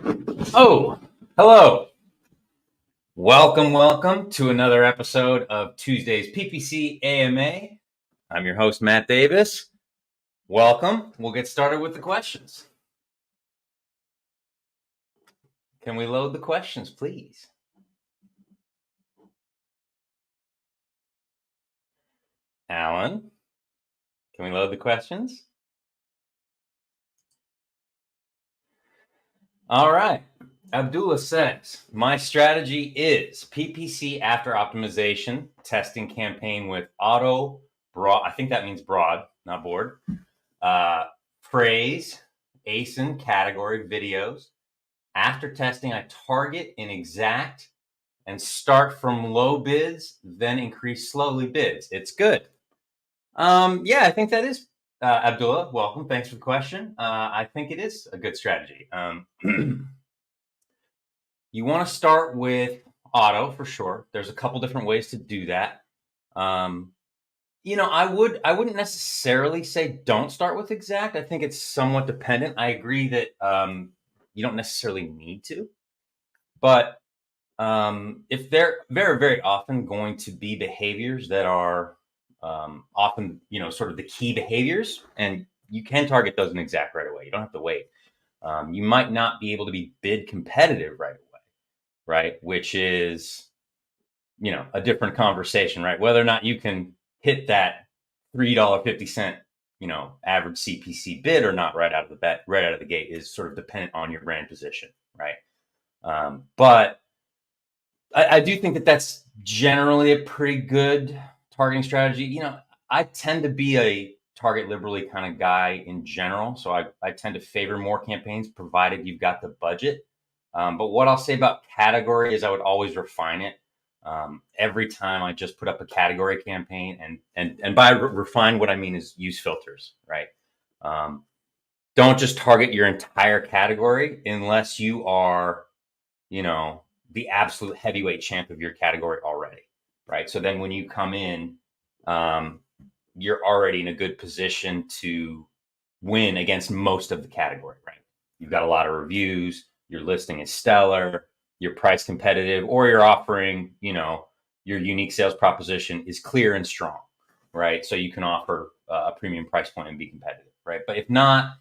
Oh, hello. Welcome to another episode of Tuesday's PPC AMA. I'm your host, Matt Davis. Welcome. We'll get started with the questions. Can we load the questions, please? Alan, can we load the questions? All right. Abdullah says, my strategy is PPC after optimization, testing campaign with auto, broad, I think that means broad, not board, phrase, ASIN, category, videos. After testing, I target in exact and start from low bids, then increase slowly bids. It's good. Yeah, I think that is, Abdullah, welcome. Thanks for the question. I think it is a good strategy. You want to start with auto for sure. There's a couple different ways to do that. I wouldn't necessarily say don't start with exact. I think it's somewhat dependent. I agree that you don't necessarily need to, but if they're very, very often going to be behaviors that are often, sort of the key behaviors, and you can target those in exact right away. You don't have to wait. You might not be able to be bid competitive right away, right? Which is, a different conversation, right? Whether or not you can hit that $3.50, average CPC bid or not right out of the gate is sort of dependent on your brand position, right? But I do think that that's generally a pretty good targeting strategy. I tend to be a target liberally kind of guy in general. So I tend to favor more campaigns provided you've got the budget. But what I'll say about category is I would always refine it. Every time I just put up a category campaign and by refine, what I mean is use filters, right? Don't just target your entire category unless you are, the absolute heavyweight champ of your category already, right? So then when you come in, you're already in a good position to win against most of the category, right? You've got a lot of reviews, your listing is stellar, you're price competitive, or you're offering, your unique sales proposition is clear and strong, right? So you can offer a premium price point and be competitive, right? But if not,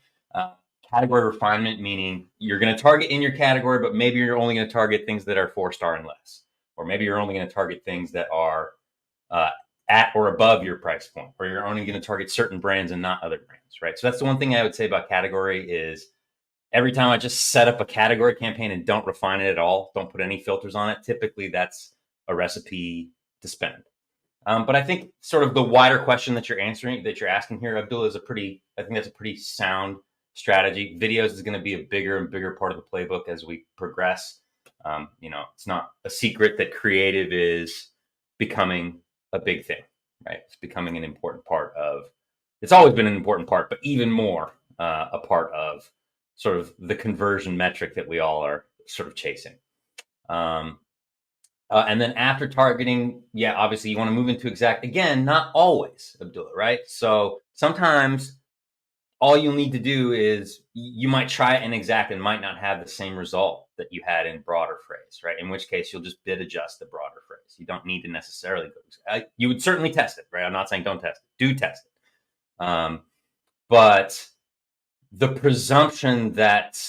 category refinement, meaning you're going to target in your category, but maybe you're only going to target things that are 4-star and less, or maybe you're only going to target things that are at or above your price point, or you're only going to target certain brands and not other brands, right? So that's the one thing I would say about category is every time I just set up a category campaign and don't refine it at all, don't put any filters on it, typically that's a recipe to spend. But I think sort of the wider question that you're asking here, Abdullah, I think that's a pretty sound strategy. Videos is going to be a bigger and bigger part of the playbook as we progress. It's not a secret that creative is becoming a big thing, right? It's becoming an important part of, it's always been an important part, but even more a part of sort of the conversion metric that we all are sort of chasing. And then after targeting, obviously you want to move into exact. Again, not always, Abdullah, right? So sometimes all you'll need to do is you might try it in exact and might not have the same result that you had in broader phrase, right? In which case you'll just bid adjust the broader phrase. You don't need to necessarily go. You would certainly test it, right? I'm not saying don't test it. Do test it. But the presumption that,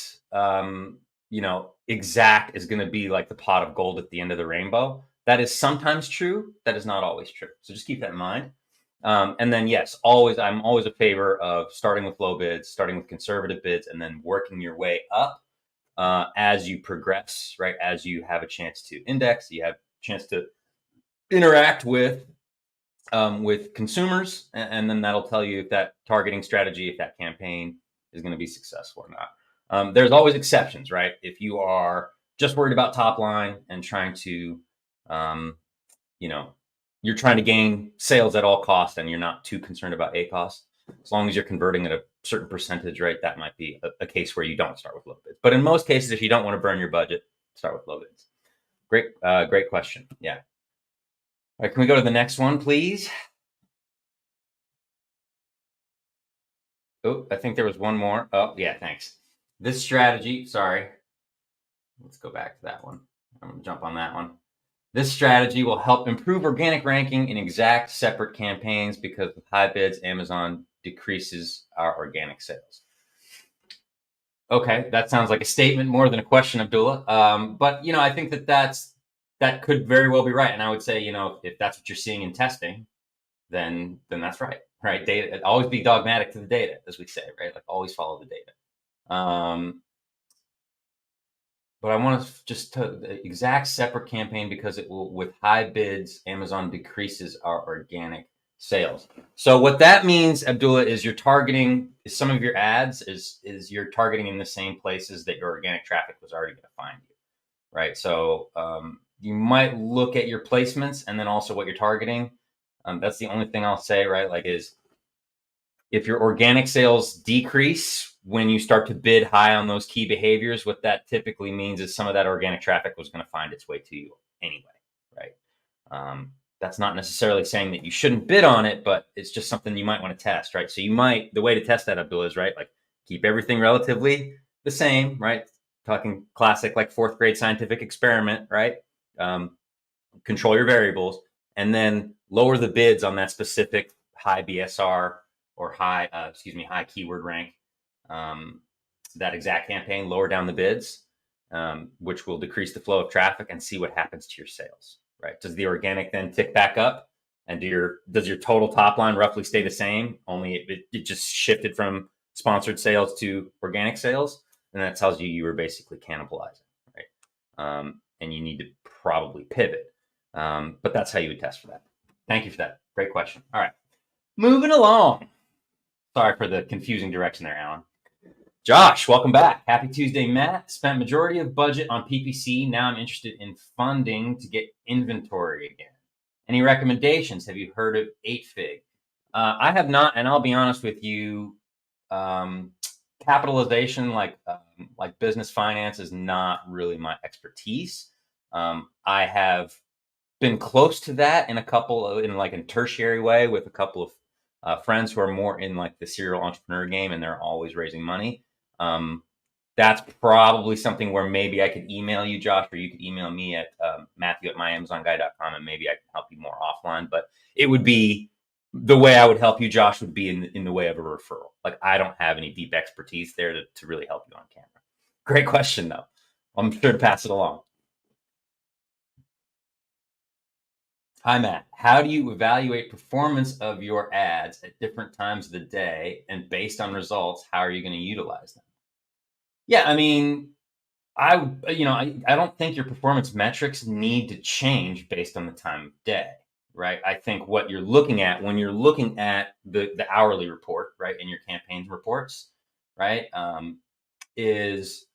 exact is going to be like the pot of gold at the end of the rainbow, that is sometimes true. That is not always true. So just keep that in mind. And then, yes, I'm always a favor of starting with low bids, starting with conservative bids, and then working your way up as you progress, right? As you have a chance to index, you have a chance to interact with consumers, and then that'll tell you if that targeting strategy, if that campaign is going to be successful or not. There's always exceptions, right? If you are just worried about top line and trying to, you're trying to gain sales at all costs and you're not too concerned about ACOS, as long as you're converting at a certain percentage, right? That might be a case where you don't start with low bids. But in most cases, if you don't want to burn your budget, start with low bids. Great question. Yeah. All right, can we go to the next one, please? Oh, I think there was one more. Oh, yeah, thanks. This strategy, sorry. Let's go back to that one. I'm going to jump on that one. This strategy will help improve organic ranking in exact separate campaigns because with high bids, Amazon decreases our organic sales. Okay, that sounds like a statement more than a question, Abdullah. But I think that could very well be right. And I would say, if that's what you're seeing in testing, then that's right. Right? Data, always be dogmatic to the data, as we say, right? Like always follow the data. But I want to just the exact separate campaign because it will, with high bids, Amazon decreases our organic sales. So what that means, Abdullah, is you're targeting some of your ads is you're targeting in the same places that your organic traffic was already going to find you, right? So you might look at your placements and then also what you're targeting. That's the only thing I'll say, right? Like is if your organic sales decrease when you start to bid high on those key behaviors, what that typically means is some of that organic traffic was going to find its way to you anyway, right? That's not necessarily saying that you shouldn't bid on it, but it's just something you might want to test, right? So the way to test that, Abdullah, is right, like keep everything relatively the same, right? Talking classic like fourth grade scientific experiment, right? Control your variables and then lower the bids on that specific high BSR or high keyword rank, that exact campaign, lower down the bids, which will decrease the flow of traffic and see what happens to your sales, right? Does the organic then tick back up and does your total top line roughly stay the same? Only it just shifted from sponsored sales to organic sales. And that tells you were basically cannibalizing, right? And you need to probably pivot. But that's how you would test for that. Thank you for that. Great question. All right. Moving along. Sorry for the confusing direction there, Alan. Josh, welcome back. Happy Tuesday, Matt. Spent majority of budget on PPC. Now I'm interested in funding to get inventory again. Any recommendations? Have you heard of 8Fig? I have not, and I'll be honest with you. Capitalization, like business finance, is not really my expertise. I have been close to that in in tertiary way with a couple of friends who are more in like the serial entrepreneur game and they're always raising money. That's probably something where maybe I could email you, Josh, or you could email me at Matthew@myamazonguy.com and maybe I can help you more offline. But it would be the way I would help you, Josh, would be in the way of a referral. Like I don't have any deep expertise there to really help you on camera. Great question, though. I'm sure to pass it along. Hi, Matt. How do you evaluate performance of your ads at different times of the day? And based on results, how are you going to utilize them? Yeah, I mean, I don't think your performance metrics need to change based on the time of day, right? I think what you're looking at when you're looking at the hourly report, right, in your campaign reports, right, is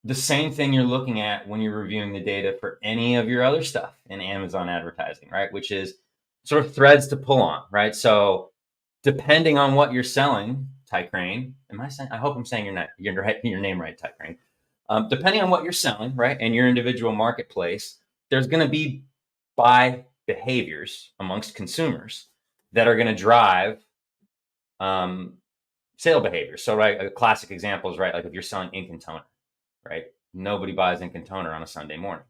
the same thing you're looking at when you're reviewing the data for any of your other stuff in Amazon advertising, right? Which is sort of threads to pull on, right? So depending on what you're selling, Ty Crane, I hope I'm saying your name right, Ty Crane. Depending on what you're selling, right, and your individual marketplace, there's going to be buy behaviors amongst consumers that are going to drive sale behavior. So, right, a classic example is, right, like if you're selling ink and toner, right? Nobody buys ink and toner on a Sunday morning,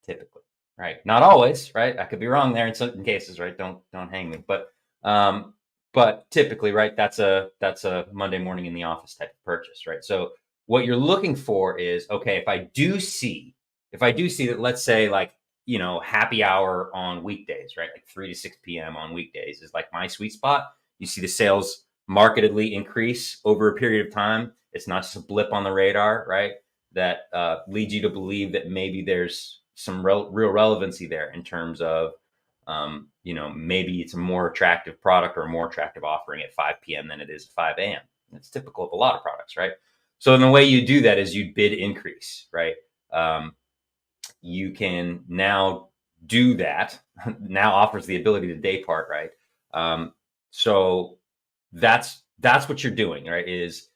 typically, right? Not always, right? I could be wrong there in certain cases, right? Don't hang me, but typically, right? That's a Monday morning in the office type of purchase, right? So what you're looking for is, okay, if I do see that, let's say like, happy hour on weekdays, right? Like 3 to 6 p.m. on weekdays is like my sweet spot. You see the sales markedly increase over a period of time. It's not just a blip on the radar, right? That leads you to believe that maybe there's some real relevancy there in terms of, maybe it's a more attractive product or a more attractive offering at 5 p.m. than it is at 5 a.m. It's typical of a lot of products, right? So the way you do that is you bid increase, right? You can now do that. Now offers the ability to day part, right? So that's what you're doing, right? Is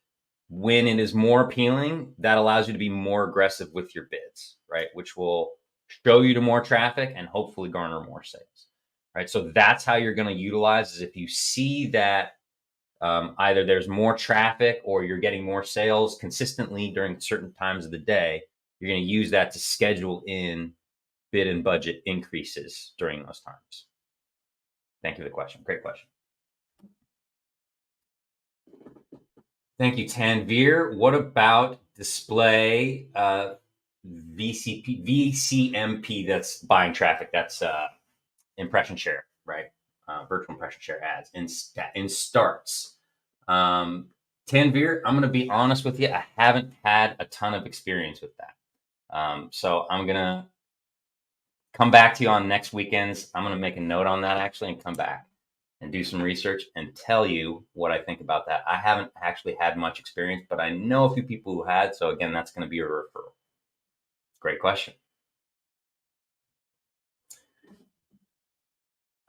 when it is more appealing, that allows you to be more aggressive with your bids, right? Which will show you to more traffic and hopefully garner more sales, right? So that's how you're going to utilize is if you see that either there's more traffic or you're getting more sales consistently during certain times of the day, you're going to use that to schedule in bid and budget increases during those times. Thank you for the question. Great question. Thank you, Tanvir. What about display VCMP? That's buying traffic. That's impression share, right? Virtual impression share ads in starts. Tanvir, I'm going to be honest with you. I haven't had a ton of experience with that. So I'm going to come back to you on next weekends. I'm going to make a note on that actually and come back and do some research and tell you what I think about that. I haven't actually had much experience, but I know a few people who had. So again, that's going to be a referral. Great question.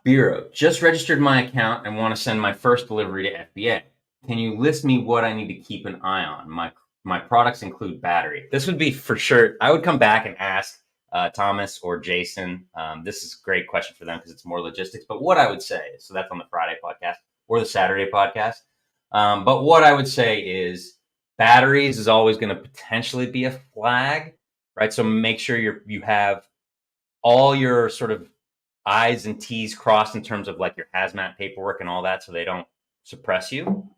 Bureau, just registered my account and want to send my first delivery to FBA. Can you list me what I need to keep an eye on? My products include battery. This would be for sure. I would come back and ask Thomas or Jason. This is a great question for them because it's more logistics. But what I would say, so that's on the Friday podcast or the Saturday podcast. But what I would say is batteries is always going to potentially be a flag, right? So make sure you have all your sort of I's and T's crossed in terms of like your hazmat paperwork and all that, so they don't suppress you.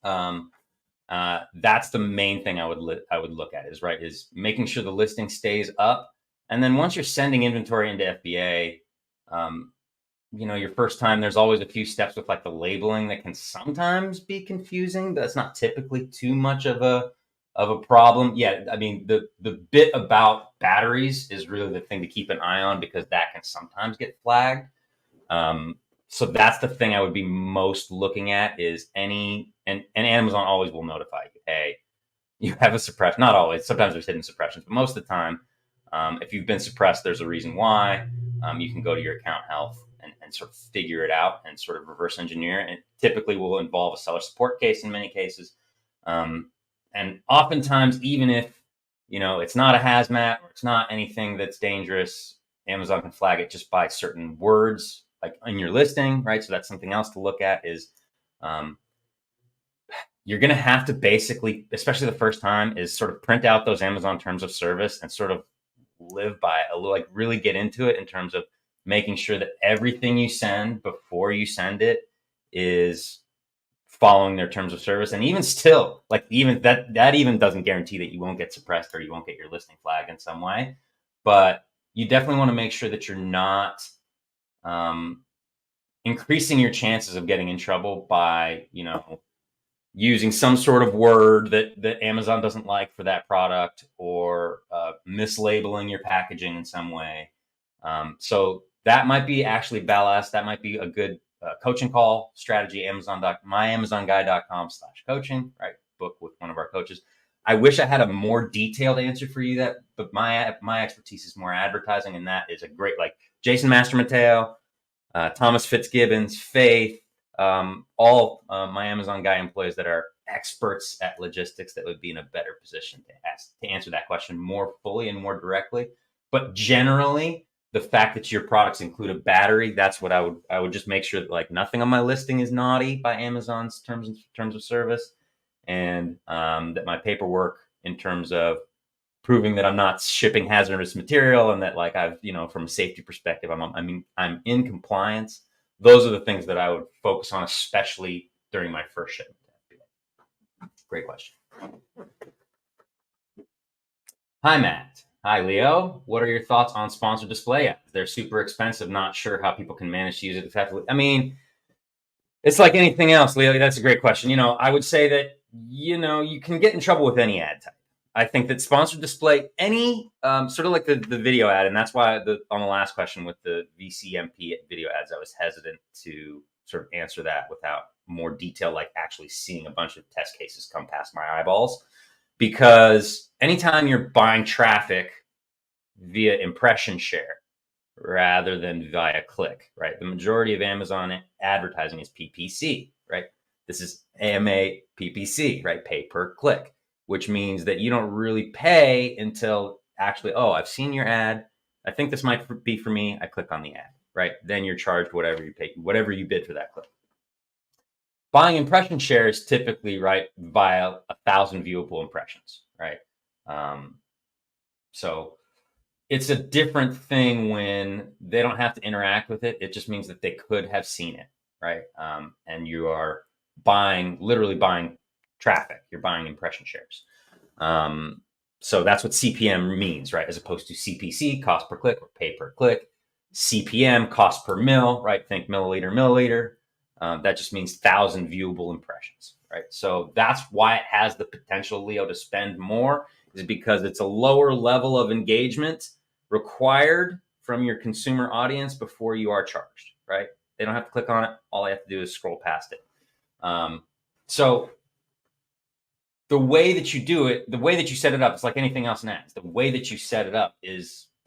That's the main thing I would look at is making sure the listing stays up. And then once you're sending inventory into FBA, your first time, there's always a few steps with like the labeling that can sometimes be confusing. That's not typically too much of a problem. Yeah, I mean, the bit about batteries is really the thing to keep an eye on because that can sometimes get flagged. So that's the thing I would be most looking at is and Amazon always will notify you, hey, you have a suppression. Not always. Sometimes there's hidden suppressions, but most of the time, if you've been suppressed, there's a reason why. You can go to your account health and sort of figure it out and sort of reverse engineer. And it typically will involve a seller support case in many cases. And oftentimes, even if, it's not a hazmat or it's not anything that's dangerous, Amazon can flag it just by certain words, like in your listing, right? So that's something else to look at is you're going to have to basically, especially the first time, is sort of print out those Amazon terms of service and sort of live by it, like really get into it in terms of making sure that everything you send before you send it is following their terms of service. And even still, like even that even doesn't guarantee that you won't get suppressed or you won't get your listing flagged in some way. But you definitely want to make sure that you're not increasing your chances of getting in trouble by, using some sort of word that Amazon doesn't like for that product or mislabeling your packaging in some way. So that might be actually ballast. That might be a good coaching call strategy. myamazonguy.com/coaching, right? Book with one of our coaches. I wish I had a more detailed answer for you but my expertise is more advertising, and that is a great, like Jason Master Mateo, Thomas Fitzgibbons, Faith, all my Amazon Guy employees that are experts at logistics that would be in a better position to answer that question more fully and more directly. But generally, the fact that your products include a battery, that's what I would just make sure that like nothing on my listing is naughty by Amazon's terms of service, and that my paperwork in terms of proving that I'm not shipping hazardous material and that like I've, from a safety perspective, I'm in compliance. Those are the things that I would focus on, especially during my first shipment. Great question. Hi, Matt. Hi, Leo. What are your thoughts on sponsored display ads? They're super expensive. Not sure how people can manage to use it effectively. I mean, it's like anything else, Leo. That's a great question. I would say that, you can get in trouble with any ad type. I think that sponsored display, any sort of like the video ad, and that's why on the last question with the VCMP video ads, I was hesitant to sort of answer that without more detail, like actually seeing a bunch of test cases come past my eyeballs. Because anytime you're buying traffic via impression share rather than via click, right? The majority of Amazon advertising is PPC, right? This is AMA PPC, right? Pay per click, which means that you don't really pay until actually, I've seen your ad. I think this might be for me. I click on the ad, right? Then you're charged whatever you bid for that click. Buying impression share is typically, right, via 1,000 viewable impressions, right? So it's a different thing when they don't have to interact with it. It just means that they could have seen it, right? And you are literally buying traffic. You're buying impression shares. So that's what CPM means, right? As opposed to CPC, cost per click or pay per click. CPM, cost per mil, right? Think milliliter. That just means 1,000 viewable impressions, right? So that's why it has the potential, Leo, to spend more, is because it's a lower level of engagement required from your consumer audience before you are charged, right? They don't have to click on it. All they have to do is scroll past it. So the way that you do it, the way that you set it up, it's like anything else in ads. The way that you set it up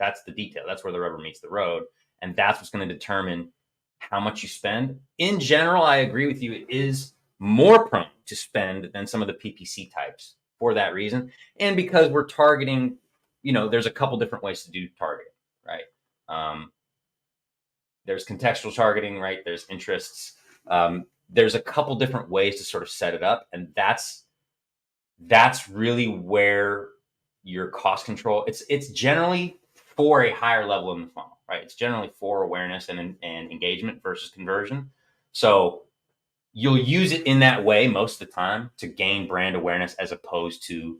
that's the detail. That's where the rubber meets the road. And that's what's going to determine how much you spend. In general, I agree with you. It is more prone to spend than some of the PPC types for that reason. And because we're targeting, there's a couple different ways to do targeting, right? There's contextual targeting, right? There's interests. There's a couple different ways to sort of set it up. And that's really where your cost control, it's generally for a higher level in the funnel, right? It's generally for awareness and engagement versus conversion. So you'll use it in that way most of the time to gain brand awareness, as opposed to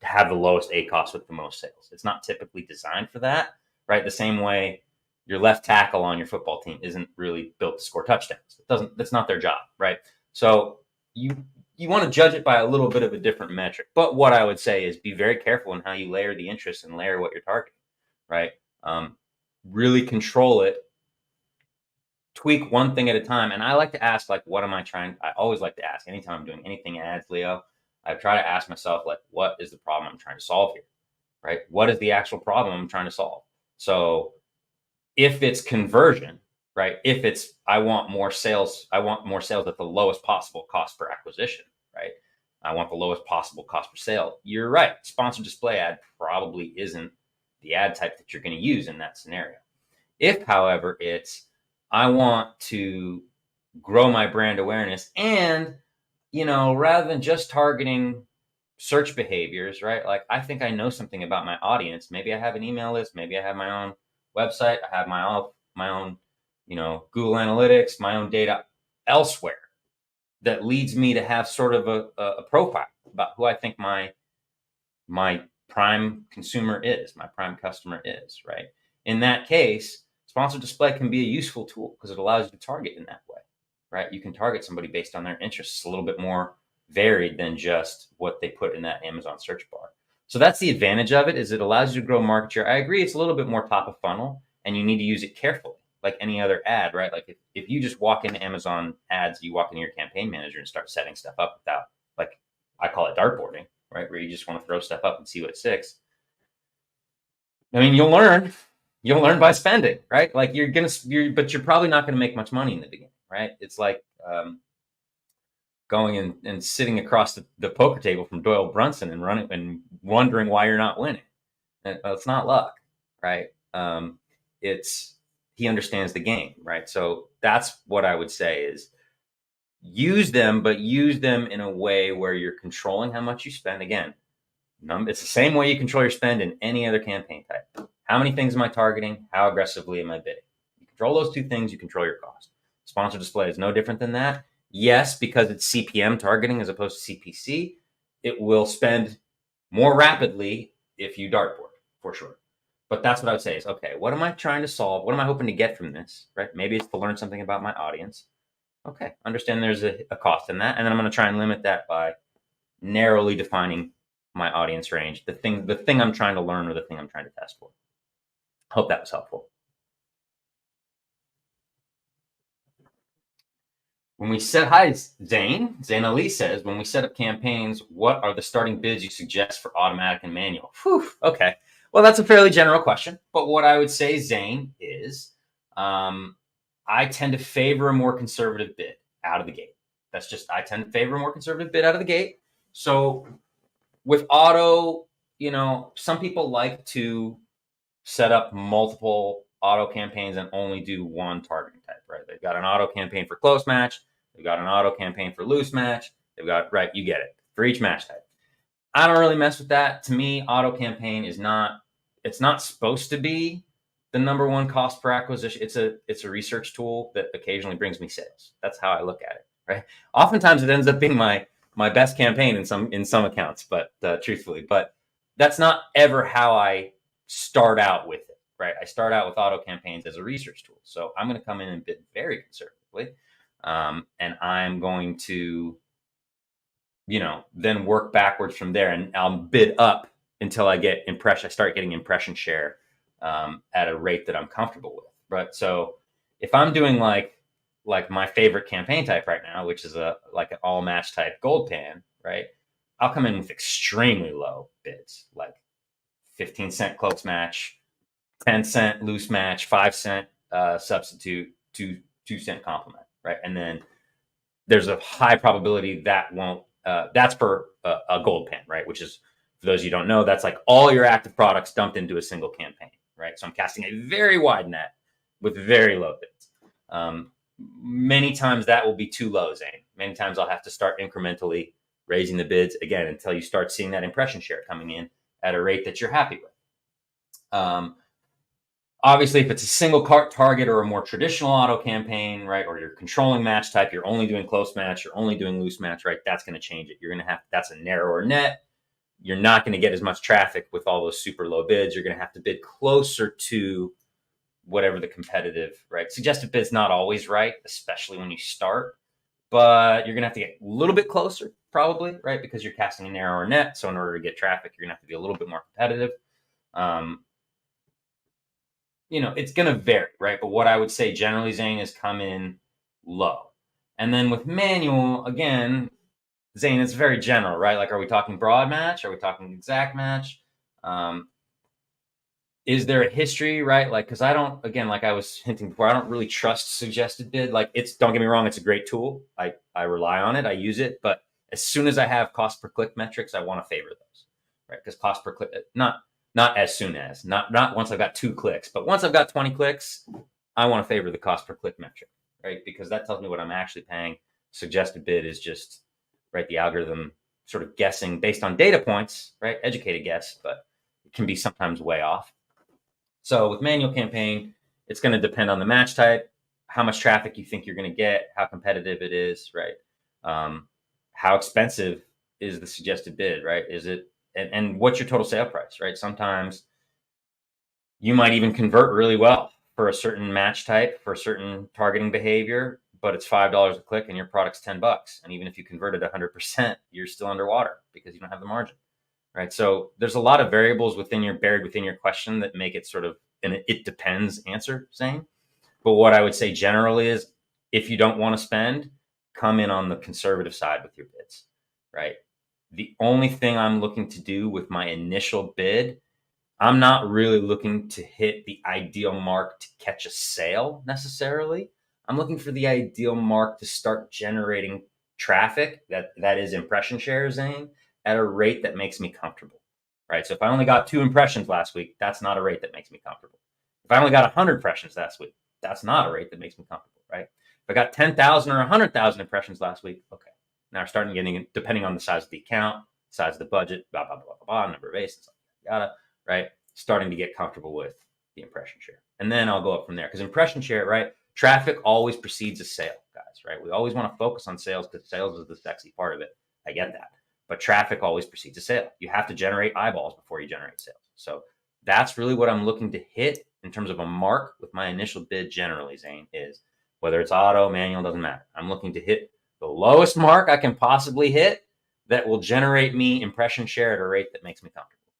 have the lowest ACOS with the most sales. It's not typically designed for that, right? The same way your left tackle on your football team isn't really built to score touchdowns. That's not their job, right? So you want to judge it by a little bit of a different metric. But what I would say is be very careful in how you layer the interest and layer what you're targeting, right? Really control it. Tweak one thing at a time. And I like to ask, I always like to ask anytime I'm doing anything ads, Leo, I try to ask myself, what is the problem I'm trying to solve here, right? What is the actual problem I'm trying to solve? So if it's conversion, right? If it's, I want more sales at the lowest possible cost per acquisition, right? I want the lowest possible cost per sale. You're right. Sponsored display ad probably isn't the ad type that you're going to use in that scenario. If, however, it's, I want to grow my brand awareness and, rather than just targeting search behaviors, right? Like, I think I know something about my audience. Maybe I have an email list. Maybe I have my own website. I have my own, Google Analytics, my own data elsewhere that leads me to have sort of a profile about who I think my prime consumer is, my prime customer is, right? In that case, sponsored display can be a useful tool because it allows you to target in that way, right? You can target somebody based on their interests a little bit more varied than just what they put in that Amazon search bar. So that's the advantage of it, is it allows you to grow market share. I agree, it's a little bit more top of funnel and you need to use it carefully, like any other ad, right? Like if you just walk into Amazon ads, you walk into your campaign manager and start setting stuff up without, like, I call it dartboarding, right? Where you just want to throw stuff up and see what sticks. I mean, you'll learn by spending, right? Like but you're probably not going to make much money in the beginning, right? It's like going and sitting across the poker table from Doyle Brunson and running and wondering why you're not winning. It's not luck, right? He understands the game, right? So that's what I would say is use them, but use them in a way where you're controlling how much you spend. Again, it's the same way you control your spend in any other campaign type. How many things am I targeting? How aggressively am I bidding? You control those two things, you control your cost. Sponsored display is no different than that. Yes, because it's CPM targeting as opposed to CPC, it will spend more rapidly if you dartboard, for sure. But that's what I would say is, okay, what am I trying to solve? What am I hoping to get from this, right? Maybe it's to learn something about my audience. Okay, understand there's a cost in that. And then I'm going to try and limit that by narrowly defining my audience range, the thing I'm trying to learn or the thing I'm trying to test for. Hope that was helpful. When we set, hi, Zane Ali says, when we set up campaigns, what are the starting bids you suggest for automatic and manual? Whew, okay. Well, that's a fairly general question. But what I would say, Zane, is I tend to favor a more conservative bid out of the gate. I tend to favor a more conservative bid out of the gate. So with auto, some people like to set up multiple auto campaigns and only do one targeting type, right? They've got an auto campaign for close match. They've got an auto campaign for loose match. They've got, right, you get it, for each match type. I don't really mess with that. To me, auto campaign is not it's not supposed to be the number one cost per acquisition. It's a research tool that occasionally brings me sales. That's how I look at it, right? Oftentimes it ends up being my best campaign in some accounts, but truthfully, but that's not ever how I start out with it, right? I start out with auto campaigns as a research tool. So I'm going to come in and bid very conservatively. And I'm going to, then work backwards from there, and I'll bid up until I start getting impression share at a rate that I'm comfortable with, right? So if I'm doing like my favorite campaign type right now, which is like an all match type gold pan, right? I'll come in with extremely low bids, like 15-cent close match, 10-cent loose match, 5-cent substitute, 2-cent complement, right? And then there's a high probability that won't. That's for a gold pan, right? Which is, for those you don't know, that's like all your active products dumped into a single campaign, right? So I'm casting a very wide net with very low bids. Many times that will be too low, Zane. Many times I'll have to start incrementally raising the bids again until you start seeing that impression share coming in at a rate that you're happy with. Obviously, if it's a single cart target or a more traditional auto campaign, right, or you're controlling match type, you're only doing close match, you're only doing loose match, right, that's going to change it. You're going to have, that's a narrower net. You're not going to get as much traffic with all those super low bids. You're going to have to bid closer to whatever the competitive, right? Suggested bid's not always right, especially when you start, but you're going to have to get a little bit closer probably, right? Because you're casting a narrower net. So in order to get traffic, you're going to have to be a little bit more competitive. It's going to vary, right? But what I would say generally, Zane, is come in low. And then with manual, again, Zane, it's very general, right? Like, are we talking broad match? Are we talking exact match? Is there a history, right? Like, because I don't, again, like I was hinting before, I don't really trust suggested bid. Like, don't get me wrong, it's a great tool. I rely on it, I use it. But as soon as I have cost per click metrics, I want to favor those, right? Because cost per click, not as soon as, not once I've got 2 clicks, but once I've got 20 clicks, I want to favor the cost per click metric, right? Because that tells me what I'm actually paying. Suggested bid is just, right, the algorithm sort of guessing based on data points, right? Educated guess, but it can be sometimes way off. So with manual campaign, it's going to depend on the match type, how much traffic you think you're going to get, how competitive it is, right? How expensive is the suggested bid, right? Is it, and what's your total sale price, right? Sometimes you might even convert really well for a certain match type, for a certain targeting behavior, but it's $5 a click and your product's $10. And even if you converted 100%, you're still underwater because you don't have the margin, right? So there's a lot of variables buried within your question that make it sort of an it depends answer, Zane. But what I would say generally is, if you don't want to spend, come in on the conservative side with your bids, right? The only thing I'm looking to do with my initial bid, I'm not really looking to hit the ideal mark to catch a sale necessarily. I'm looking for the ideal mark to start generating traffic, that is impression share, Zane, at a rate that makes me comfortable, right? So if I only got 2 impressions last week, that's not a rate that makes me comfortable. If I only got 100 impressions last week, that's not a rate that makes me comfortable, right? If I got 10,000 or 100,000 impressions last week, okay. Now we're starting getting, depending on the size of the account, size of the budget, blah, blah, blah, blah, blah, number of ACOS, yada, right? Starting to get comfortable with the impression share. And then I'll go up from there. Because impression share, right? Traffic always precedes a sale, guys, right? We always want to focus on sales because sales is the sexy part of it. I get that. But traffic always precedes a sale. You have to generate eyeballs before you generate sales. So that's really what I'm looking to hit in terms of a mark with my initial bid generally, Zane, is whether it's auto, manual, doesn't matter. I'm looking to hit the lowest mark I can possibly hit that will generate me impression share at a rate that makes me comfortable.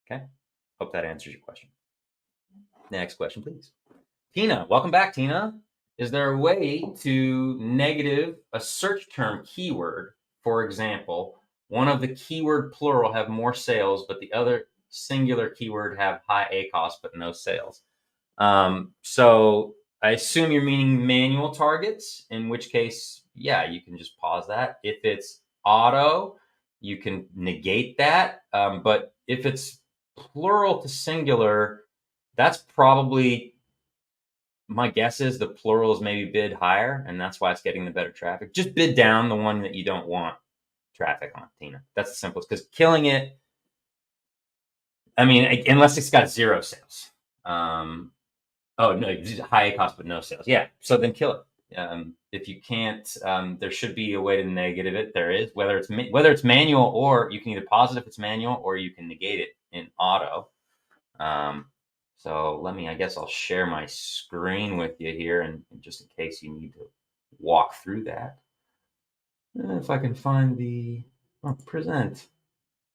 Okay? Hope that answers your question. Next question, please. Tina, welcome back, Tina. Is there a way to negative a search term keyword? For example, one of the keyword plural have more sales, but the other singular keyword have high ACOS but no sales. So I assume you're meaning manual targets, in which case, yeah, you can just pause that. If it's auto, you can negate that. But if it's plural to singular, that's probably, my guess is the plural is maybe bid higher, and that's why it's getting the better traffic. Just bid down the one that you don't want traffic on, Tina. That's the simplest, because killing it, I mean, unless it's got 0 sales. Oh no, it's high ACOS but no sales. Yeah, so then kill it. If you can't, there should be a way to negative it. There is, whether it's manual, or you can either pause it if it's manual, or you can negate it in auto. So I guess I'll share my screen with you here, and just in case you need to walk through that. If I can find present,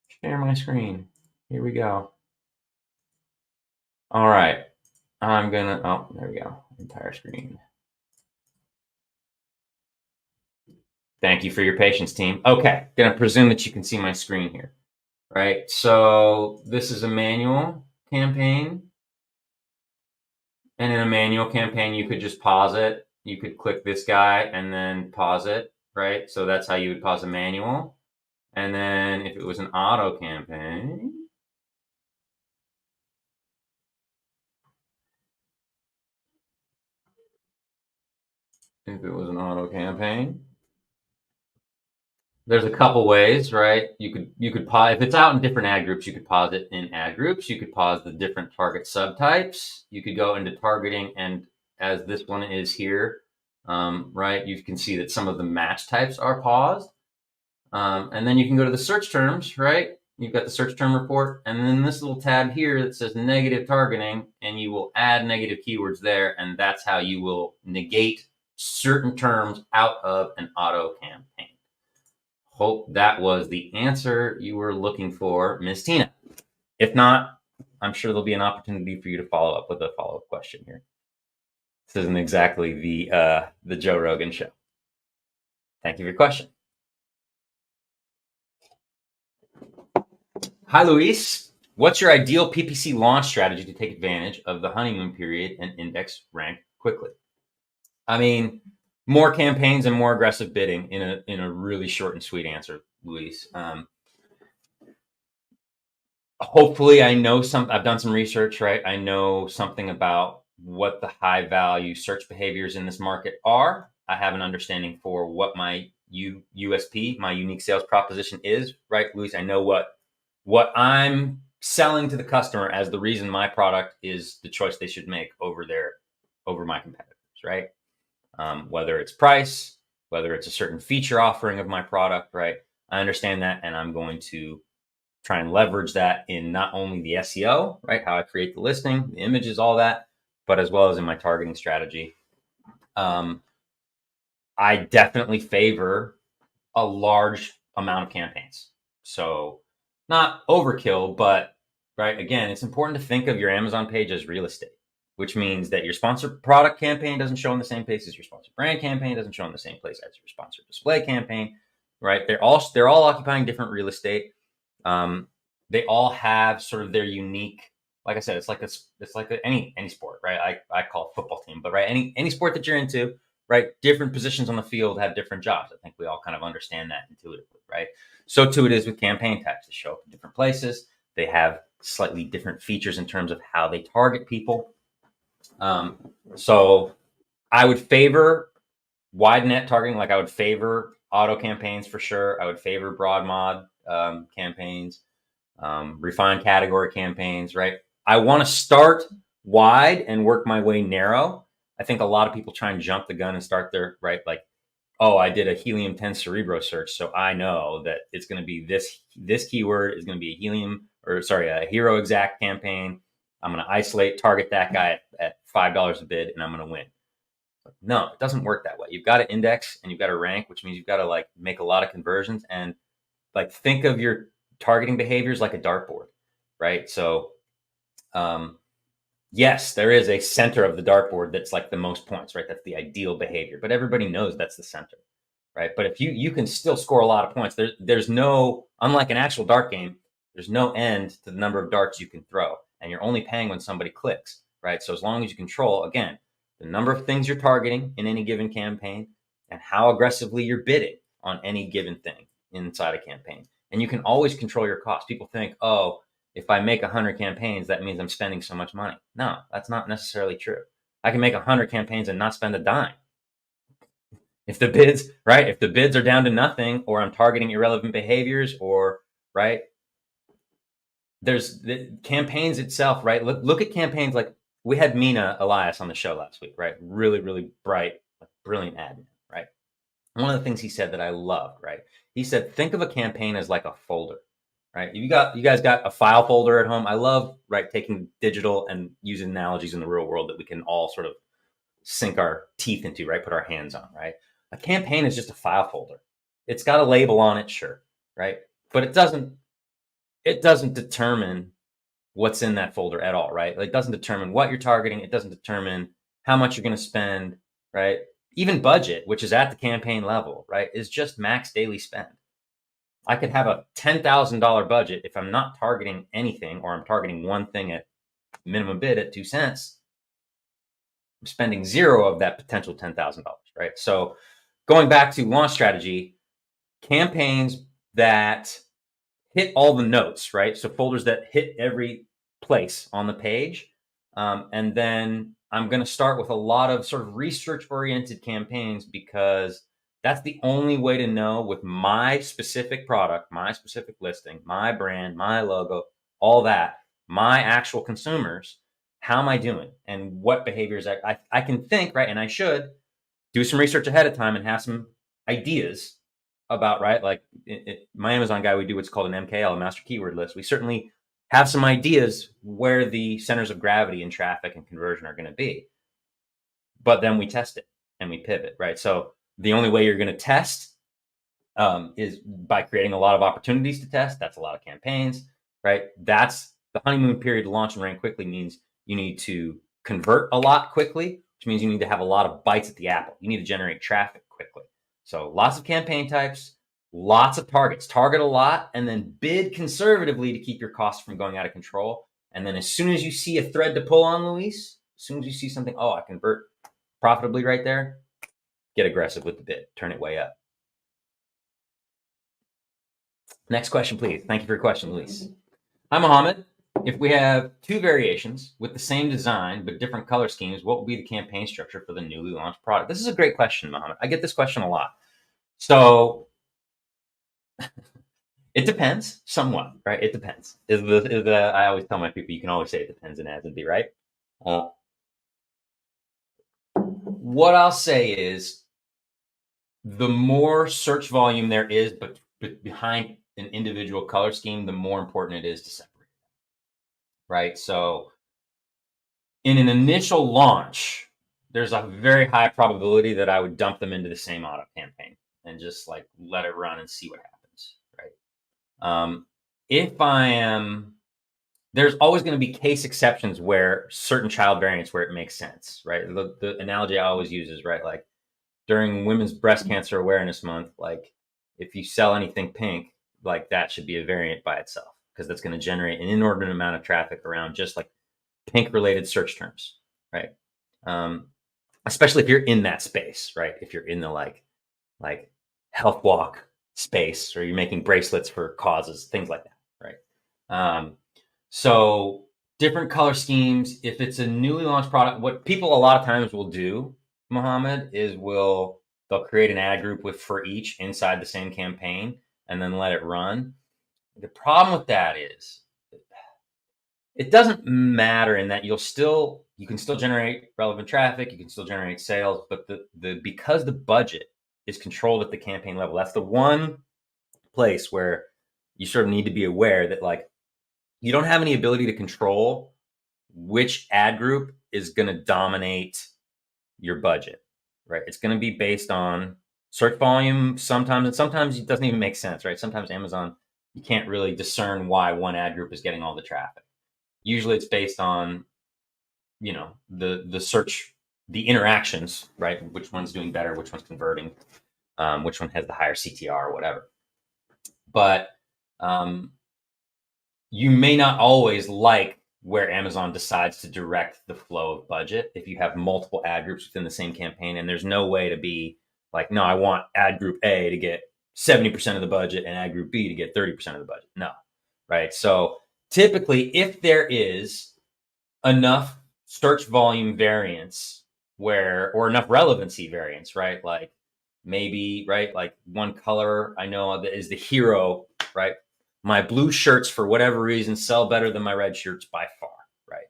share my screen. Here we go. All right, there we go, entire screen. Thank you for your patience, team. Okay, gonna presume that you can see my screen here, right? So this is a manual campaign. And in a manual campaign, you could just pause it. You could click this guy and then pause it, right? So that's how you would pause a manual. And then if it was an auto campaign, there's a couple ways, right? You could pause if it's out in different ad groups. You could pause it in ad groups. You could pause the different target subtypes. You could go into targeting, and as this one is here, right? You can see that some of the match types are paused, and then you can go to the search terms, right? You've got the search term report, and then this little tab here that says negative targeting, and you will add negative keywords there, and that's how you will negate certain terms out of an auto campaign. Hope that was the answer you were looking for, Ms. Tina. If not, I'm sure there'll be an opportunity for you to follow up with a follow-up question here. This isn't exactly the Joe Rogan show. Thank you for your question. Hi, Luis. What's your ideal PPC launch strategy to take advantage of the honeymoon period and index rank quickly? I mean, more campaigns and more aggressive bidding in a really short and sweet answer, Luis. Hopefully, I've done some research, right? I know something about what the high value search behaviors in this market are. I have an understanding for what my USP, my unique sales proposition is, right, Luis? I know what I'm selling to the customer as the reason my product is the choice they should make over my competitors, right? Whether it's price, whether it's a certain feature offering of my product, right? I understand that, and I'm going to try and leverage that in not only the SEO, right? How I create the listing, the images, all that, but as well as in my targeting strategy. I definitely favor a large amount of campaigns. So not overkill, but right. Again, it's important to think of your Amazon page as real estate, which means that your sponsored product campaign doesn't show in the same place as your sponsored brand campaign, doesn't show in the same place as your sponsored display campaign, right? They're all occupying different real estate. They all have sort of their unique, like I said, it's like any sport, right? I call it football team, but right, any sport that you're into, right? Different positions on the field have different jobs. I think we all kind of understand that intuitively, right? So too it is with campaign tags. They show up in different places. They have slightly different features in terms of how they target people. So I would favor wide net targeting. Like I would favor auto campaigns for sure. I would favor broad mod campaigns, refined category campaigns, right? I want to start wide and work my way narrow. I think a lot of people try and jump the gun and start there, right? Like, oh, I did a helium 10 cerebro search, so I know that it's going to be this keyword is going to be a hero exact campaign. I'm going to isolate, target that guy at $5 a bid, and I'm going to win. No, it doesn't work that way. You've got to index and you've got to rank, which means you've got to like make a lot of conversions and like think of your targeting behaviors like a dartboard, right? So, yes, there is a center of the dartboard that's like the most points, right? That's the ideal behavior, but everybody knows that's the center, right? But if you can still score a lot of points, there's no, unlike an actual dart game, there's no end to the number of darts you can throw, and you're only paying when somebody clicks, right? So as long as you control, again, the number of things you're targeting in any given campaign and how aggressively you're bidding on any given thing inside a campaign. And you can always control your costs. People think, oh, if I make 100 campaigns, that means I'm spending so much money. No, that's not necessarily true. I can make 100 campaigns and not spend a dime. If the bids are down to nothing, or I'm targeting irrelevant behaviors, or right, there's the campaigns itself, right? Look at campaigns like we had Mina Elias on the show last week, right? Really, really bright, brilliant admin, right? One of the things he said that I loved, right? He said, think of a campaign as like a folder, right? You guys got a file folder at home. I love, right, taking digital and using analogies in the real world that we can all sort of sink our teeth into, right? Put our hands on, right? A campaign is just a file folder. It's got a label on it, sure, right? But it doesn't determine what's in that folder at all, right? Like, it doesn't determine what you're targeting. It doesn't determine how much you're going to spend, right? Even budget, which is at the campaign level, right, is just max daily spend. I could have a $10,000 budget if I'm not targeting anything, or I'm targeting one thing at minimum bid at 2 cents. I'm spending zero of that potential $10,000, right? So going back to launch strategy, campaigns that hit all the notes, right? So folders that hit every place on the page. And then I'm going to start with a lot of sort of research-oriented campaigns, because that's the only way to know with my specific product, my specific listing, my brand, my logo, all that, my actual consumers, how am I doing and what behaviors I can think, right? And I should do some research ahead of time and have some ideas about, right? Like my Amazon guy, we do what's called an MKL, a master keyword list. We certainly have some ideas where the centers of gravity in traffic and conversion are going to be. But then we test it and we pivot, right? So the only way you're going to test is by creating a lot of opportunities to test. That's a lot of campaigns, right? That's the honeymoon period. Launch and rank quickly means you need to convert a lot quickly, which means you need to have a lot of bites at the apple. You need to generate traffic quickly. So lots of campaign types, lots of targets, target a lot, and then bid conservatively to keep your costs from going out of control. And then as soon as you see a thread to pull on, Luis, as soon as you see something, I convert profitably right there, get aggressive with the bid, turn it way up. Next question, please. Thank you for your question, Luis. Hi, Mohammed. If we have two variations with the same design but different color schemes, what will be the campaign structure for the newly launched product? This is a great question, Mohammed. I get this question a lot. So it depends somewhat, right? It depends. I always tell my people, you can always say it depends in ads and be right. What I'll say is the more search volume there is, but behind an individual color scheme, the more important it is to separate, right? So in an initial launch, there's a very high probability that I would dump them into the same auto campaign and just like let it run and see what happens, right? If I am, there's always going to be case exceptions where certain child variants where it makes sense, right? The analogy I always use is, right, like during Women's Breast Cancer Awareness Month, like if you sell anything pink, like that should be a variant by itself, because that's going to generate an inordinate amount of traffic around just like pink related search terms, right? Especially if you're in that space, right? If you're in the like health walk space, or you're making bracelets for causes, things like that, right? So different color schemes. If it's a newly launched product, what people a lot of times will do, Mohammed, is they'll create an ad group for each inside the same campaign and then let it run. The problem with that is it doesn't matter in that you can still generate relevant traffic, you can still generate sales, but because the budget is controlled at the campaign level, that's the one place where you sort of need to be aware that like you don't have any ability to control which ad group is going to dominate your budget, right? It's going to be based on search volume sometimes, and sometimes it doesn't even make sense, right? Sometimes Amazon, you can't really discern why one ad group is getting all the traffic. Usually it's based on, the search, the interactions, right? Which one's doing better, which one's converting, which one has the higher CTR or whatever. But you may not always like where Amazon decides to direct the flow of budget if you have multiple ad groups within the same campaign, and there's no way to be like, no, I want ad group A to get 70% of the budget and ad group B to get 30% of the budget. No, right? So typically, if there is enough search volume variance or enough relevancy variance, right? Like maybe, right, like one color I know that is the hero, right? my blue shirts, for whatever reason, sell better than my red shirts by far, right?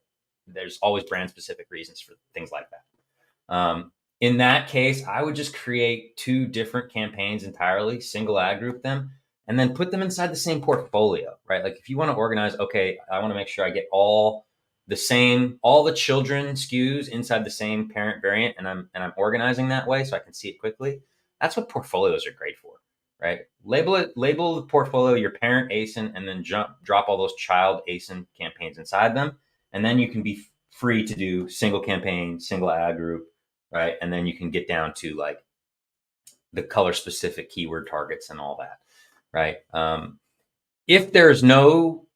There's always brand specific reasons for things like that. In that case, I would just create 2 different campaigns entirely, single ad group them, and then put them inside the same portfolio, right? Like if you want to organize, okay, I want to make sure I get all the children SKUs inside the same parent variant, and I'm organizing that way so I can see it quickly. That's what portfolios are great for, right? Label the portfolio your parent ASIN, and then drop all those child ASIN campaigns inside them, and then you can be free to do single campaign, single ad group, right? And then you can get down to like the color specific keyword targets and all that, right? If there's no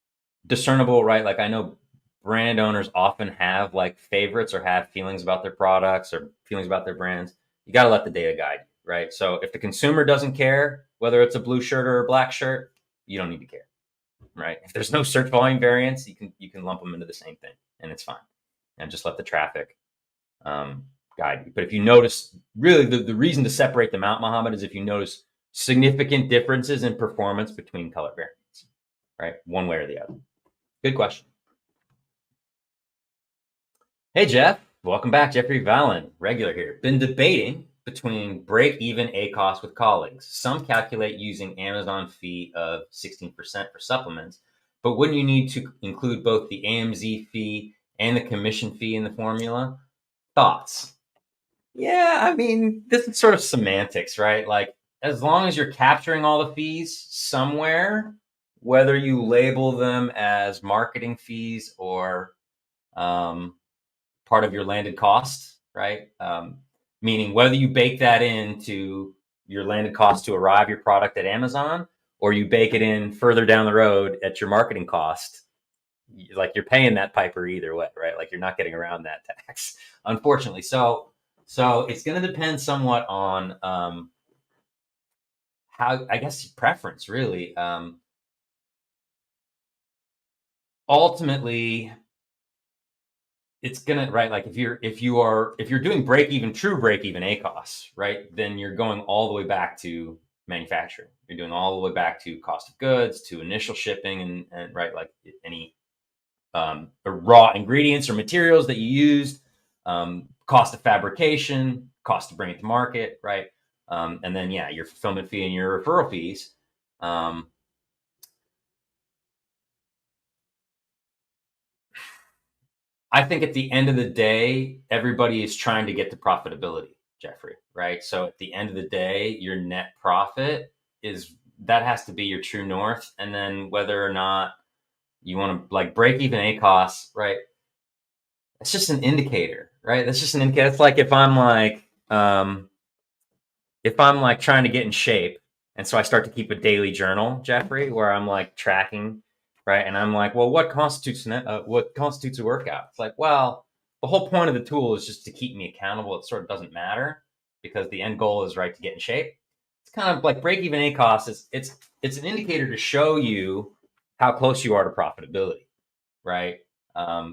discernible, right? Like I know brand owners often have like favorites or have feelings about their products or feelings about their brands. You got to let the data guide you, right? So if the consumer doesn't care whether it's a blue shirt or a black shirt, you don't need to care, right? If there's no search volume variance, you can lump them into the same thing, and it's fine, and just let the traffic guide you. But if you notice, really the reason to separate them out, Mohammed, is if you notice significant differences in performance between color variants, right? One way or the other. Good question. Hey, Jeff. Welcome back. Jeffrey Valen, regular here. Been debating between break-even ACOS with colleagues. Some calculate using Amazon fee of 16% for supplements, but wouldn't you need to include both the AMZ fee and the commission fee in the formula? Thoughts? Yeah, I mean, this is sort of semantics, right? Like, as long as you're capturing all the fees somewhere, whether you label them as marketing fees or part of your landed cost, right? Meaning whether you bake that into your landed cost to arrive your product at Amazon, or you bake it in further down the road at your marketing cost, like you're paying that piper either way, right? Like you're not getting around that tax, unfortunately. So it's going to depend somewhat on how, I guess, preference really. Ultimately, it's gonna, right, like if you're doing true break even ACOS, right, then you're going all the way back to manufacturing. You're doing all the way back to cost of goods, to initial shipping, and right, like any raw ingredients or materials that you used, cost of fabrication, cost to bring it to market, right, and then your fulfillment fee and your referral fees. I think at the end of the day, everybody is trying to get to profitability, Jeffrey, right? So at the end of the day, your net profit has to be your true north. And then whether or not you want to like break even ACOS, right? It's just an indicator, right? That's just an indicator. It's like if I'm like trying to get in shape, and so I start to keep a daily journal, Jeffrey, where I'm like tracking, right? And I'm like, well, what constitutes a workout? It's like, well, the whole point of the tool is just to keep me accountable. It sort of doesn't matter because the end goal is right to get in shape. It's kind of like break even ACOS. It's an indicator to show you how close you are to profitability, right?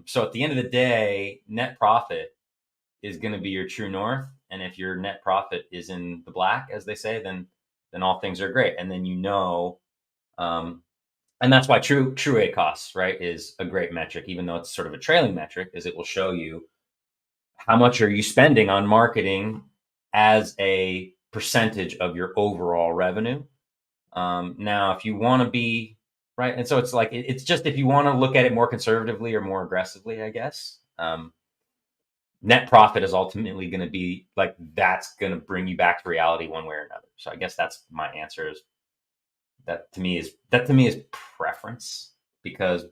So at the end of the day, net profit is going to be your true north. And if your net profit is in the black, as they say, then all things are great. And then and that's why true ACOS, right, is a great metric, even though it's sort of a trailing metric, is it will show you how much are you spending on marketing as a percentage of your overall revenue. Now, if you want to be right, and so it's like it's just if you want to look at it more conservatively or more aggressively, I guess. Net profit is ultimately going to be like that's going to bring you back to reality one way or another. So I guess that's my answer. Is that to me is preference, because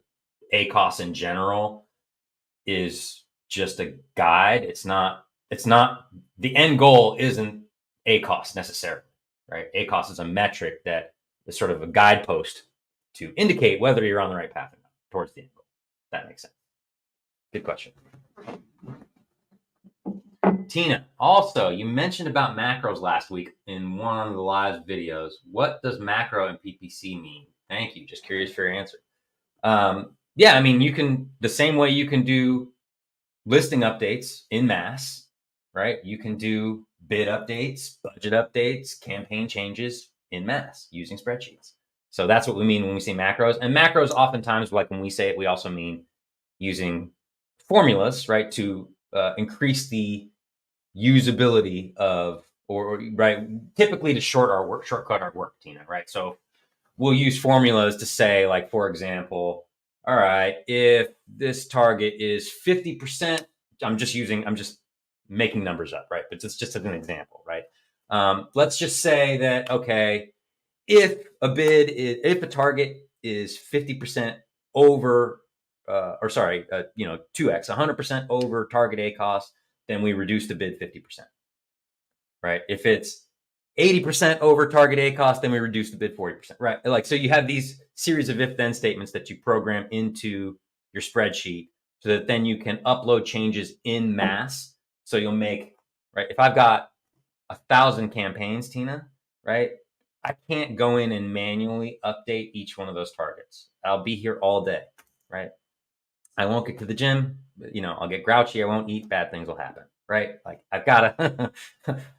ACOS in general is just a guide. It's not the end goal isn't ACOS necessarily, right? ACOS is a metric that is sort of a guidepost to indicate whether you're on the right path or not towards the end goal. That makes sense. Good question. Tina, also, you mentioned about macros last week in one of the live videos. What does macro and PPC mean? Thank you. Just curious for your answer. Yeah, I mean, you can, the same way you can do listing updates in mass, right? You can do bid updates, budget updates, campaign changes in mass using spreadsheets. So that's what we mean when we say macros. And macros, oftentimes, like when we say it, we also mean using formulas, right, to increase the usability of, or right, typically to shortcut our work, Tina, right? So we'll use formulas to say, like, for example, all right, if this target is 50%, I'm just making numbers up, right? But it's just an example, right? Let's just say that, okay, if a target is 50% over, 2x, 100% over target ACOS, then we reduce the bid 50%, right? If it's 80% over target ACOS, then we reduce the bid 40%, right? Like, so you have these series of if-then statements that you program into your spreadsheet so that then you can upload changes in mass. So you'll make, right, if I've got 1,000 campaigns, Tina, right, I can't go in and manually update each one of those targets. I'll be here all day, right? I won't get to the gym, I'll get grouchy, I won't eat, bad things will happen, right? Like, I've got to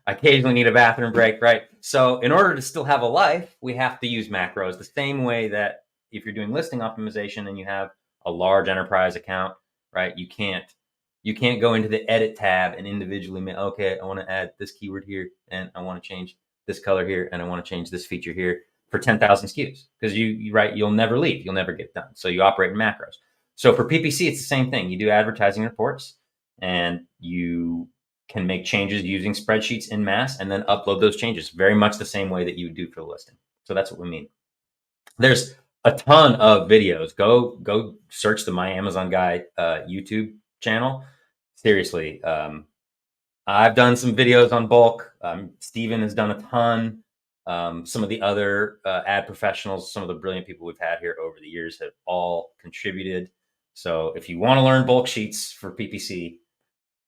occasionally need a bathroom break, right? So in order to still have a life, we have to use macros the same way that if you're doing listing optimization and you have a large enterprise account, right? You can't go into the edit tab and individually, okay, I want to add this keyword here, and I want to change this color here, and I want to change this feature here for 10,000 SKUs, because you'll never leave, you'll never get done. So you operate in macros. So for PPC, it's the same thing. You do advertising reports, and you can make changes using spreadsheets in mass and then upload those changes very much the same way that you would do for the listing. So that's what we mean. There's a ton of videos. Go search the My Amazon Guy YouTube channel. Seriously, I've done some videos on bulk. Steven has done a ton. Some of the other ad professionals, some of the brilliant people we've had here over the years have all contributed. So if you want to learn bulk sheets for PPC,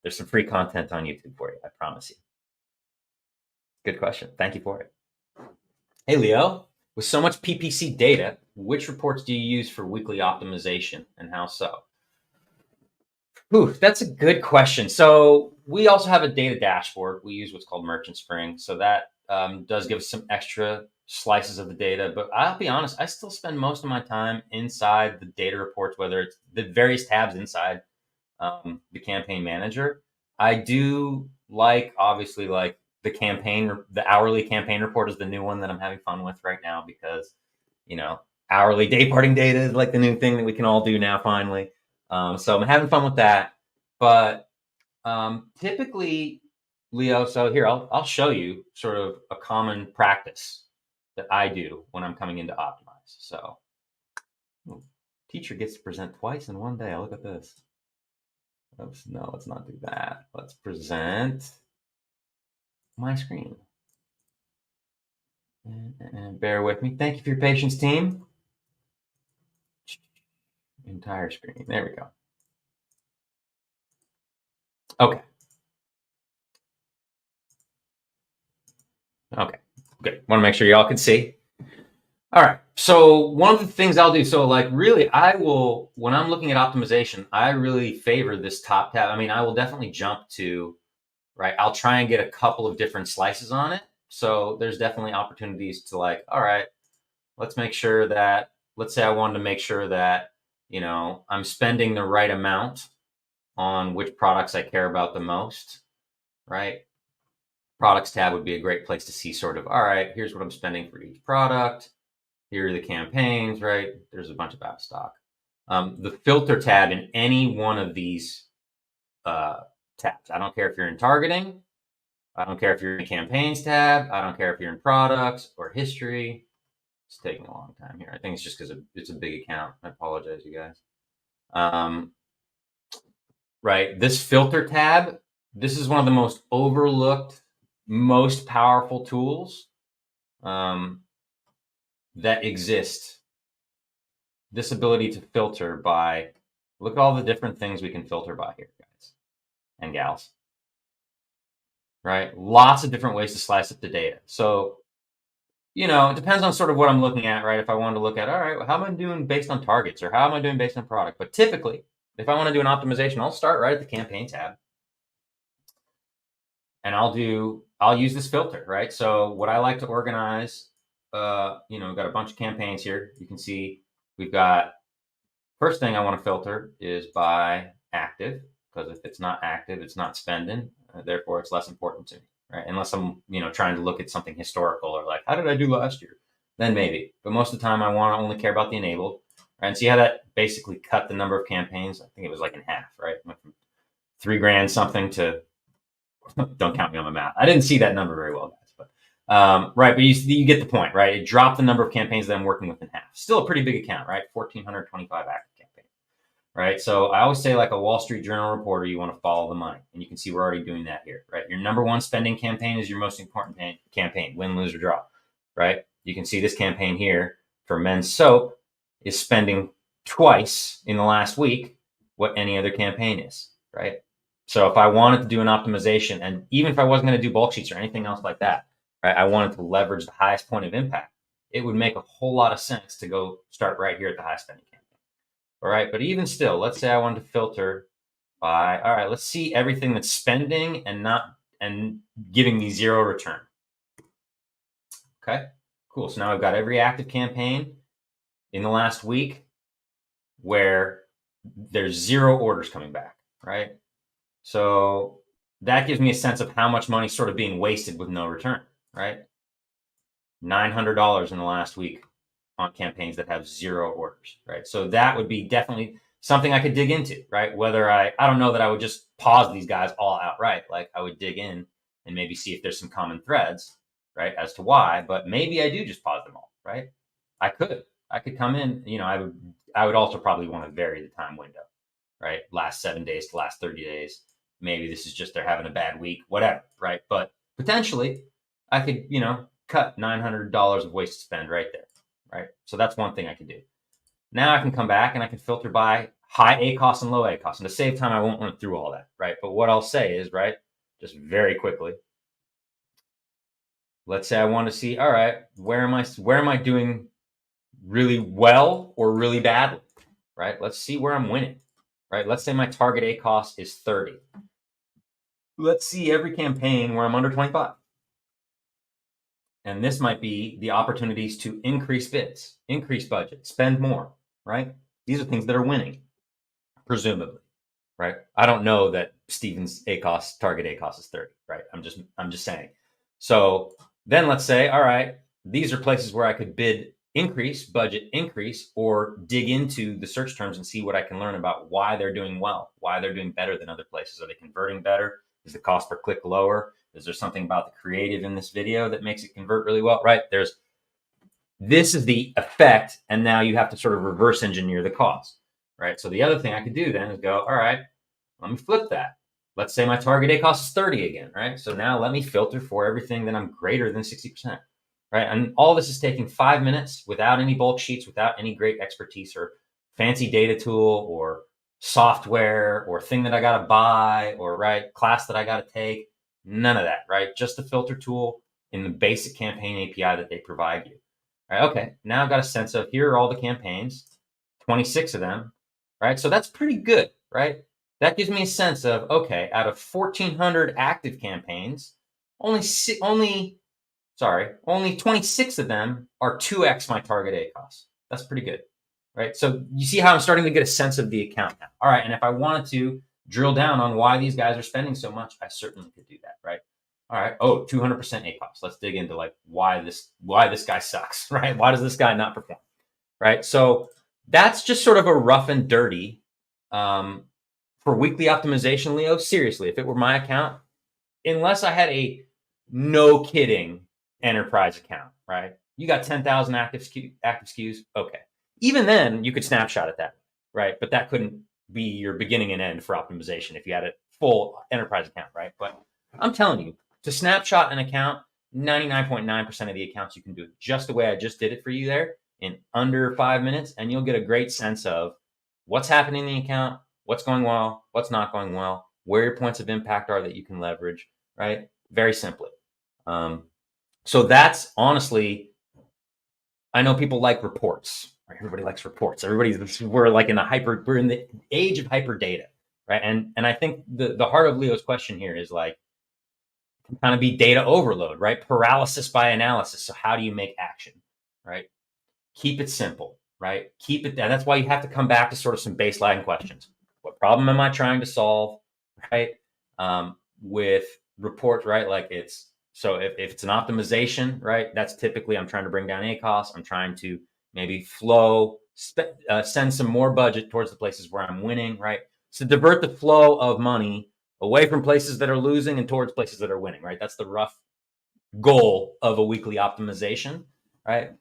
there's some free content on YouTube for you, I promise you. Good question. Thank you for it. Hey, Leo, with so much PPC data, which reports do you use for weekly optimization, and how so? Ooh, that's a good question. So we also have a data dashboard. We use what's called Merchant Spring. So that does give us some extra slices of the data. But I'll be honest, I still spend most of my time inside the data reports, whether it's the various tabs inside the campaign manager. I do obviously, the hourly campaign report is the new one that I'm having fun with right now, because, hourly day parting data is like the new thing that we can all do now, finally. So I'm having fun with that. But typically, Leo, so here, I'll show you sort of a common practice that I do when I'm coming into Optimize. So, teacher gets to present twice in one day. Look at this. Oops, no, let's not do that. Let's present my screen. And bear with me. Thank you for your patience, team. Entire screen. There we go. Okay. Okay, good. Want to make sure y'all can see. All right. So one of the things I'll do, really, when I'm looking at optimization, I really favor this top tab. I mean, I will definitely jump to, right, I'll try and get a couple of different slices on it. So there's definitely opportunities to, all right, let's make sure that, let's say I wanted to make sure that, I'm spending the right amount on which products I care about the most, right? Products tab would be a great place to see sort of, all right, here's what I'm spending for each product. Here are the campaigns, right? There's a bunch of app stock. The filter tab in any one of these tabs. I don't care if you're in targeting. I don't care if you're in campaigns tab. I don't care if you're in products or history. It's taking a long time here. I think it's just because it's a big account. I apologize, you guys. Right, this filter tab, this is one of the most overlooked, most powerful tools that exist. This ability to filter by, look at all the different things we can filter by here, guys and gals. Right, lots of different ways to slice up the data. So, it depends on sort of what I'm looking at, right? If I wanted to look at, all right, how am I doing based on targets, or how am I doing based on product? But typically, if I want to do an optimization, I'll start right at the campaign tab. And I'll use this filter, right? So what I like to organize you know, we've got a bunch of campaigns here. You can see we've got, first thing I want to filter is by active, because if it's not active, it's not spending. Therefore, it's less important to me, right? Unless I'm, you know, trying to look at something historical or like, how did I do last year? Then maybe. But most of the time, I want to only care about the enabled. Right? And see how that basically cut the number of campaigns? I think it was like in half, right? Went from 3 grand something to, don't count me on the math. I didn't see that number very well, guys. But right, but you get the point, right? It dropped the number of campaigns that I'm working with in half. Still a pretty big account, right? 1,425 active campaigns, right? So I always say, like a Wall Street Journal reporter, you want to follow the money. And you can see we're already doing that here, right? Your number one spending campaign is your most important campaign, win, lose, or draw, right? You can see this campaign here for men's soap is spending twice in the last week what any other campaign is, right? So if I wanted to do an optimization, and even if I wasn't going to do bulk sheets or anything else like that, right, I wanted to leverage the highest point of impact, it would make a whole lot of sense to go start right here at the high spending campaign. All right, but even still, let's say I wanted to filter by, all right, let's see everything that's spending and giving me 0 return. Okay, cool. So now I've got every active campaign in the last week where there's 0 orders coming back, right? So that gives me a sense of how much money is sort of being wasted with no return, right? $900 in the last week on campaigns that have 0 orders, right? So that would be definitely something I could dig into, right? Whether I don't know that I would just pause these guys all outright. Like I would dig in and maybe see if there's some common threads, right, as to why, but maybe I do just pause them all, right? I could come in, you know, I would also probably want to vary the time window, right? Last 7 days to last 30 days. Maybe this is just they're having a bad week, whatever, right? But potentially I could, you know, cut $900 of wasted spend right there, right? So that's one thing I can do. Now I can come back and I can filter by high ACOS and low ACOS. And to save time, I won't run through all that, right? But what I'll say is, right, just very quickly, let's say I want to see, all right, where am I doing really well or really badly, right? Let's see where I'm winning, right? Let's say my target ACOS is 30. Let's see every campaign where I'm under 25. And this might be the opportunities to increase bids, increase budget, spend more, right? These are things that are winning, presumably, right? I don't know that Steven's ACOS, target ACOS is 30, right? I'm just saying. So then let's say, all right, these are places where I could bid increase, budget increase, or dig into the search terms and see what I can learn about why they're doing well, why they're doing better than other places. Are they converting better? Is the cost per click lower? Is there something about the creative in this video that makes it convert really well? Right? This is the effect, and now you have to sort of reverse engineer the cost, right? So the other thing I could do then is go, all right, let me flip that. Let's say my target ACOS is 30 again, right? So now let me filter for everything that I'm greater than 60%, right? And all this is taking 5 minutes without any bulk sheets, without any great expertise or fancy data tool or software or thing that I got to buy or, right, class that I got to take. None of that, right? Just the filter tool in the basic campaign API that they provide you. All right, okay, now I've got a sense of here are all the campaigns, 26 of them, right? So that's pretty good, right? That gives me a sense of, okay, out of 1,400 active campaigns, only 26 of them are 2x my target ACOS. That's pretty good, right? So you see how I'm starting to get a sense of the account now. All right, and if I wanted to drill down on why these guys are spending so much, I certainly could do that, right? All right, 200% ACOS. Let's dig into like why this guy sucks, right? Why does this guy not perform, right? So that's just sort of a rough and dirty for weekly optimization, Leo. Seriously, if it were my account, unless I had a no kidding enterprise account, right? You got 10,000 active SKUs. Okay. Even then you could snapshot at that, right? But that couldn't be your beginning and end for optimization if you had a full enterprise account, right? But I'm telling you, to snapshot an account, 99.9% of the accounts you can do it just the way I just did it for you there in under 5 minutes, and you'll get a great sense of what's happening in the account, what's going well, what's not going well, where your points of impact are that you can leverage, right? Very simply. So that's honestly, I know people like reports. Right? Everybody likes reports. we're in the age of hyper data, right? And I think the heart of Leo's question here is like, kind of be data overload, right? Paralysis by analysis. So how do you make action, right? Keep it simple, right? Keep it. That's why you have to come back to sort of some baseline questions. What problem am I trying to solve, right? With reports, right? Like so if it's an optimization, right? That's typically I'm trying to bring down ACOS. I'm trying to maybe send some more budget towards the places where I'm winning, right? So divert the flow of money away from places that are losing and towards places that are winning, right? That's the rough goal of a weekly optimization, right?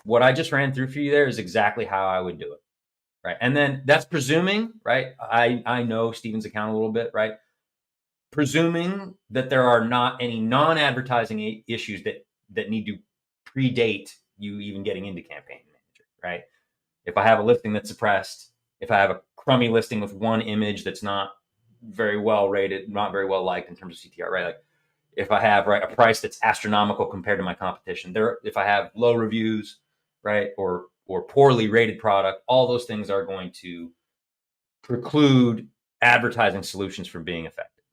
What I just ran through for you there is exactly how I would do it, right? And then that's presuming, right? I know Steven's account a little bit, right? Presuming that there are not any non-advertising issues that need to predate you even getting into Campaign Manager, right? If I have a listing that's suppressed, if I have a crummy listing with one image that's not very well rated, not very well liked in terms of CTR, right? Like if I have a price that's astronomical compared to my competition, if I have low reviews, right, or poorly rated product, all those things are going to preclude advertising solutions from being effective.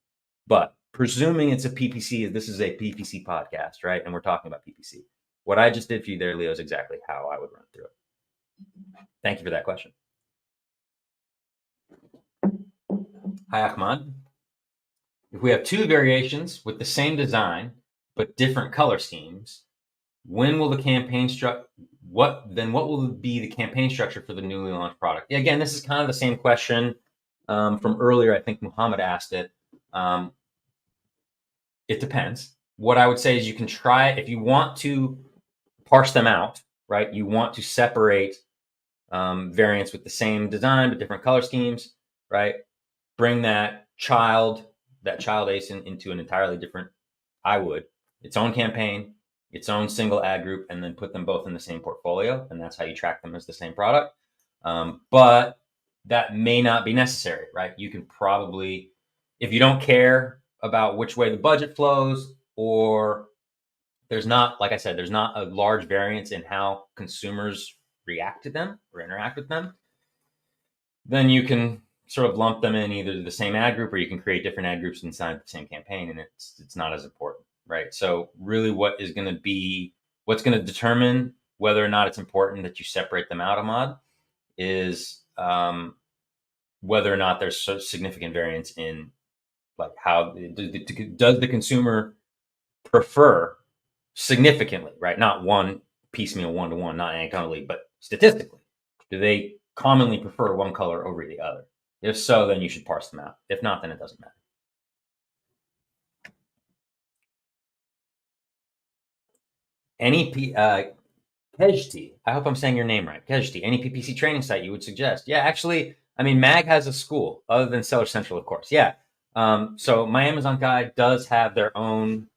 But presuming it's a PPC, this is a PPC podcast, right? And we're talking about PPC. What I just did for you there, Leo, is exactly how I would run through it. Thank you for that question. Hi, Ahmad. If we have two variations with the same design but different color schemes, when will the campaign what will be the campaign structure for the newly launched product? Yeah, again, this is kind of the same question from earlier. I think Muhammad asked it. It depends. What I would say is you can try, if you want to parse them out, right? You want to separate variants with the same design but different color schemes, right? Bring that child ASIN into an entirely different, its own campaign, its own single ad group, and then put them both in the same portfolio. And that's how you track them as the same product. But that may not be necessary, right? You can probably, if you don't care about which way the budget flows, or there's not, like I said, there's not a large variance in how consumers react to them or interact with them, then you can sort of lump them in either the same ad group, or you can create different ad groups inside the same campaign, and it's not as important, right? So really what's going to determine whether or not it's important that you separate them out, Ahmad, is whether or not there's significant variance in like how does the consumer prefer significantly, right? Not one piecemeal, one-to-one, not anecdotally, but statistically. Do they commonly prefer one color over the other? If so, then you should parse them out. If not, then it doesn't matter. Any Kejti, I hope I'm saying your name right. Kejti, any PPC training site you would suggest? Yeah, actually, I mean, Mag has a school other than Seller Central, of course. Yeah. So my Amazon guy does have their own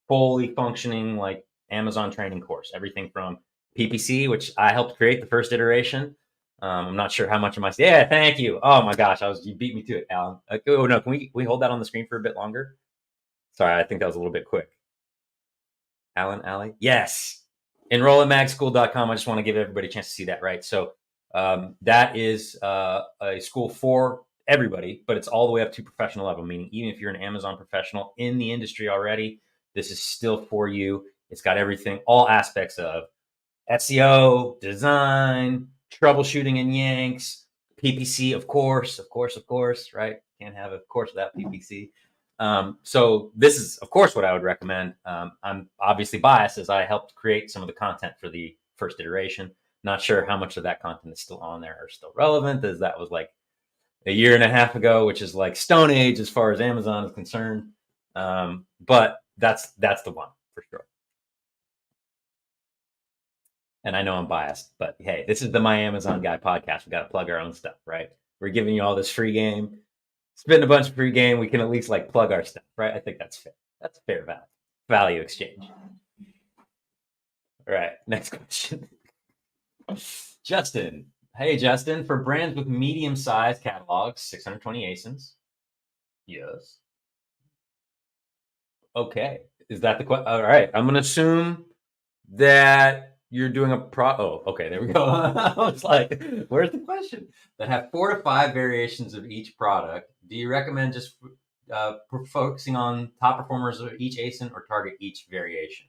fully functioning like Amazon training course. Everything from PPC, which I helped create the first iteration. I'm not sure how much of my. Yeah, thank you. Oh my gosh, you beat me to it, Alan. Oh no, can we hold that on the screen for a bit longer? Sorry, I think that was a little bit quick. Alan, Allie, yes. Enroll at magschool.com. I just want to give everybody a chance to see that, right? So that is a school for everybody, but it's all the way up to professional level, meaning even if you're an Amazon professional in the industry already, this is still for you. It's got everything, all aspects of SEO, design, troubleshooting and Yanks, PPC, of course, right? Can't have a course without PPC. So this is, of course, what I would recommend. I'm obviously biased as I helped create some of the content for the first iteration. Not sure how much of that content is still on there or still relevant, as that was like a year and a half ago, which is like Stone Age as far as Amazon is concerned. But that's the one for sure. And I know I'm biased, but hey, this is the My Amazon Guy podcast. We got to plug our own stuff, right? We're giving you all this free game. Spend a bunch of free game. We can at least like plug our stuff, right? I think that's fair. That's a fair value exchange. All right, next question. Justin. Hey, Justin. For brands with medium-sized catalogs, 620 ASINs. Yes. Okay. Is that the question? All right. I'm going to assume that you're doing oh, okay, there we go. I was like, where's the question? That have 4 to 5 variations of each product. Do you recommend focusing on top performers of each ASIN or target each variation?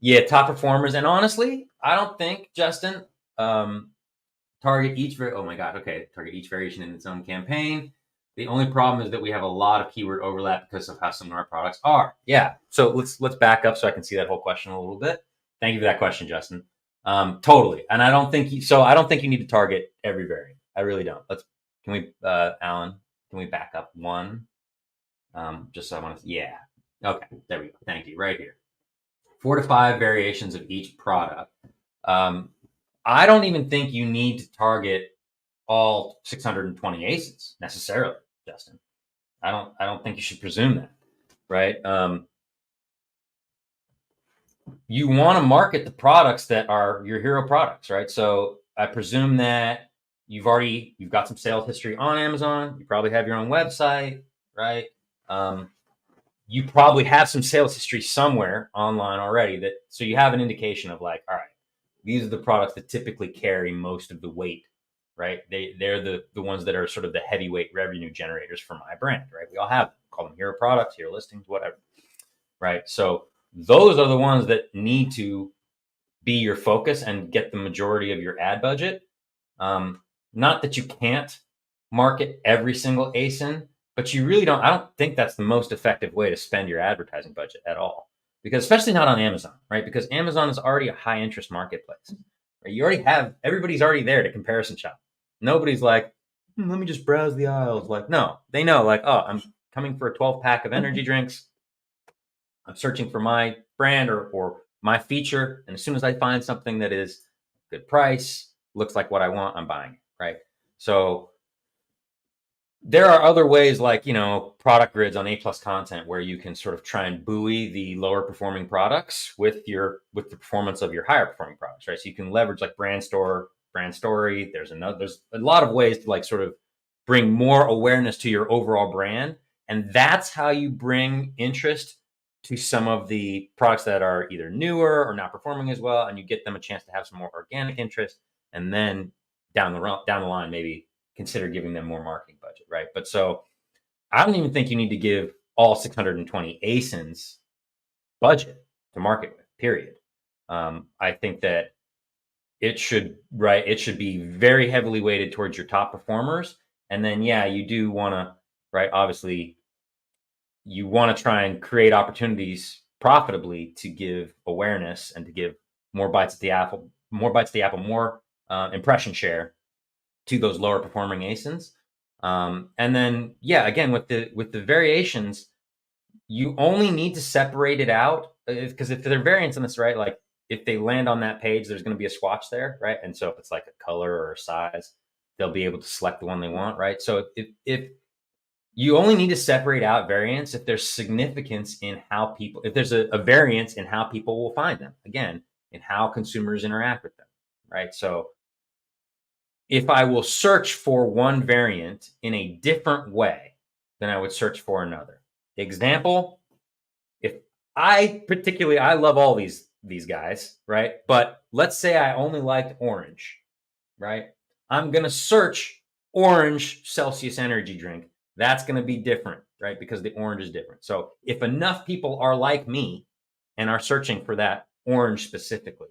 Yeah, top performers. And honestly, I don't think, Justin, target each target each variation in its own campaign. The only problem is that we have a lot of keyword overlap because of how similar our products are. Yeah. So let's back up so I can see that whole question a little bit. Thank you for that question, Justin. Totally. And I don't think you need to target every variant. I really don't. Alan, can we back up one? Just so I want to, yeah. Okay, there we go. Thank you. Right here. 4 to 5 variations of each product. I don't even think you need to target all 620 ACEs necessarily, Justin. I don't think you should presume that, right? You want to market the products that are your hero products, right? So I presume that you've got some sales history on Amazon. You probably have your own website, right? You probably have some sales history somewhere online already, so you have an indication of like, all right, these are the products that typically carry most of the weight, right? They're the ones that are sort of the heavyweight revenue generators for my brand, right? We all have them. Call them hero products, hero listings, whatever, right? So those are the ones that need to be your focus and get the majority of your ad budget. Not that you can't market every single ASIN, but you really don't. I don't think that's the most effective way to spend your advertising budget at all, because especially not on Amazon, right? Because Amazon is already a high interest marketplace. Right? You already have everybody's already there to comparison shop. Nobody's like, let me just browse the aisles. Like, no, they know like, oh, I'm coming for a 12-pack of energy drinks. I'm searching for my brand or my feature, and as soon as I find something that is good price, looks like what I want, I'm buying it, right? So there are other ways like, product grids on A+ content where you can sort of try and buoy the lower performing products with the performance of your higher performing products, right? So you can leverage like brand story. There's a lot of ways to like sort of bring more awareness to your overall brand. And that's how you bring interest to some of the products that are either newer or not performing as well. And you get them a chance to have some more organic interest. And then down the line, maybe consider giving them more marketing budget, right? But so I don't even think you need to give all 620 ASINs budget to market with, period. I think that it should be very heavily weighted towards your top performers. And then, yeah, you do want to, right? Obviously, you want to try and create opportunities profitably to give awareness and to give more bites at the apple, more impression share to those lower performing ASINs. And then, yeah, again, with the variations, you only need to separate it out because if there are variants in this, right, like if they land on that page, there's going to be a swatch there, right? And so if it's like a color or a size, they'll be able to select the one they want, right? So if you only need to separate out variants if there's significance in if there's a variance in how people will find them, again, in how consumers interact with them, right? So if I will search for one variant in a different way than I would search for another. Example, I love all these guys, right? But let's say I only liked orange, right? I'm going to search orange Celsius energy drink. That's going to be different, right? Because the orange is different. So if enough people are like me and are searching for that orange specifically,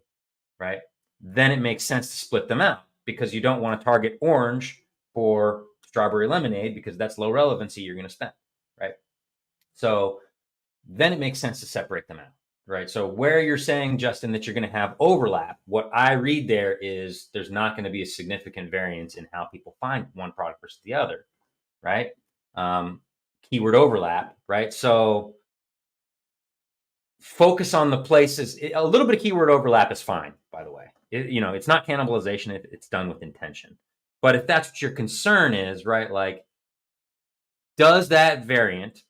right? Then it makes sense to split them out because you don't want to target orange for strawberry lemonade because that's low relevancy you're going to spend, right? So then it makes sense to separate them out, right? So where you're saying, Justin, that you're going to have overlap, what I read there is there's not going to be a significant variance in how people find one product versus the other, right? Keyword overlap, right? So focus on the places. A little bit of keyword overlap is fine, by the way. It's not cannibalization if it's done with intention. But if that's what your concern is, right? Like, does that variant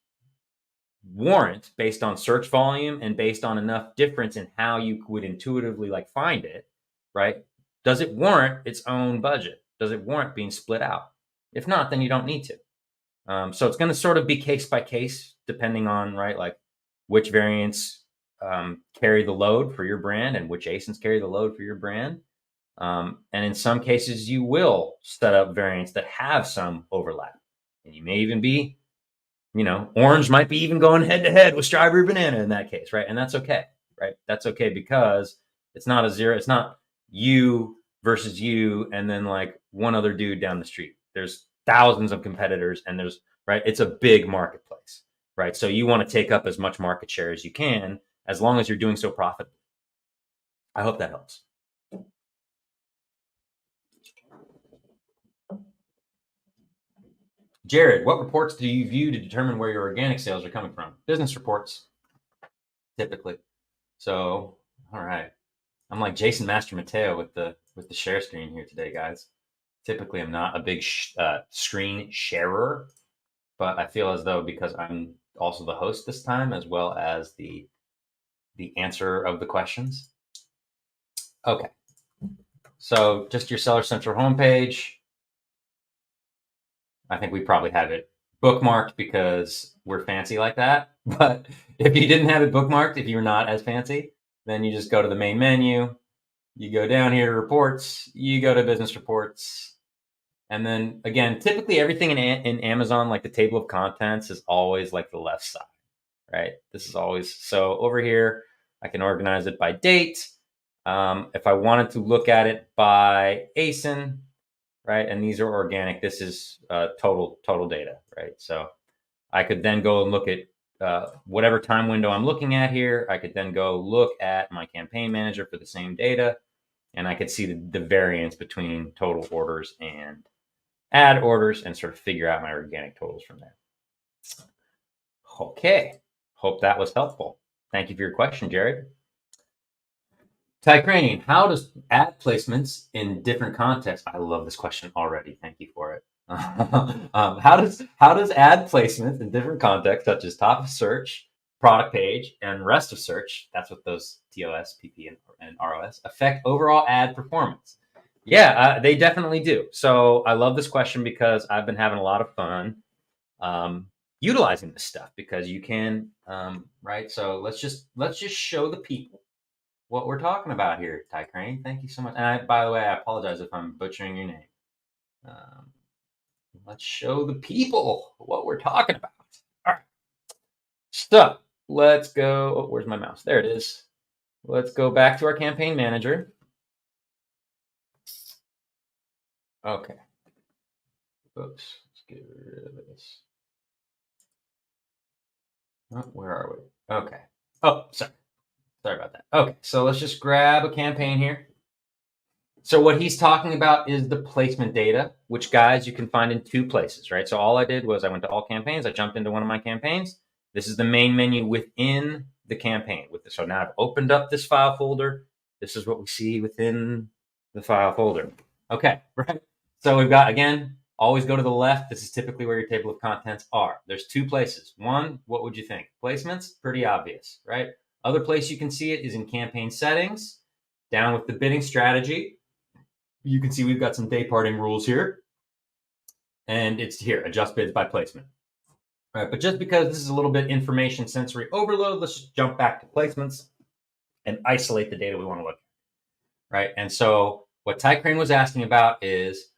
warrant, based on search volume and based on enough difference in how you would intuitively like find it, right? Does it warrant its own budget? Does it warrant being split out? If not, then you don't need to. So it's going to sort of be case by case, depending on, right, like which variants carry the load for your brand and which ASINs carry the load for your brand. And in some cases, you will set up variants that have some overlap. And you may even be orange might be even going head to head with strawberry banana in that case, right? And that's okay, right? That's okay because it's not a zero. It's not you versus you and then like one other dude down the street. There's thousands of competitors and right? It's a big marketplace, right? So you want to take up as much market share as you can, as long as you're doing so profitably. I hope that helps. Jared, what reports do you view to determine where your organic sales are coming from? Business reports, typically. So, all right. I'm like Jason Master Mateo with the share screen here today, guys. Typically, I'm not a big screen sharer, but I feel as though because I'm also the host this time, as well as the answer of the questions. Okay. So just your Seller Central homepage. I think we probably have it bookmarked because we're fancy like that. But if you didn't have it bookmarked, if you're not as fancy, then you just go to the main menu. You go down here to reports. You go to business reports. And then again, typically everything in Amazon, like the table of contents, is always like the left side, right? This is always, so over here, I can organize it by date. If I wanted to look at it by ASIN, right? And these are organic. This is total data, right? So I could then go and look at whatever time window I'm looking at here. I could then go look at my campaign manager for the same data, and I could see the variance between total orders and ad orders and sort of figure out my organic totals from there. Okay. Hope that was helpful. Thank you for your question, Jared. Ty Crane, how does ad placements in different contexts? I love this question already. Thank you for it. How does ad placements in different contexts, such as top of search, product page, and rest of search, that's what those TOS, PP, and ROS, affect overall ad performance? Yeah, they definitely do. So I love this question because I've been having a lot of fun utilizing this stuff because you can, right? So let's just show the people what we're talking about here, Ty Crane. Thank you so much. And by the way, I apologize if I'm butchering your name. Let's show the people what we're talking about. All right. So let's go. Oh, where's my mouse? There it is. Let's go back to our campaign manager. Okay. Oops. Let's get rid of this. Oh, where are we? Okay. Oh, sorry. Sorry about that. Okay. So let's just grab a campaign here. So what he's talking about is the placement data, which, guys, you can find in two places, right? So all I did was I went to all campaigns. I jumped into one of my campaigns. This is the main menu within the campaign. So now I've opened up this file folder. This is what we see within the file folder. Okay, right? So we've got, again, always go to the left. This is typically where your table of contents are. There's two places. One, what would you think? Placements, pretty obvious, right? Other place you can see it is in campaign settings, down with the bidding strategy. You can see we've got some day parting rules here. And it's here, adjust bids by placement. All right, but just because this is a little bit information sensory overload, let's just jump back to placements and isolate the data we want to look at. Right. And so what Ty Crane was asking about is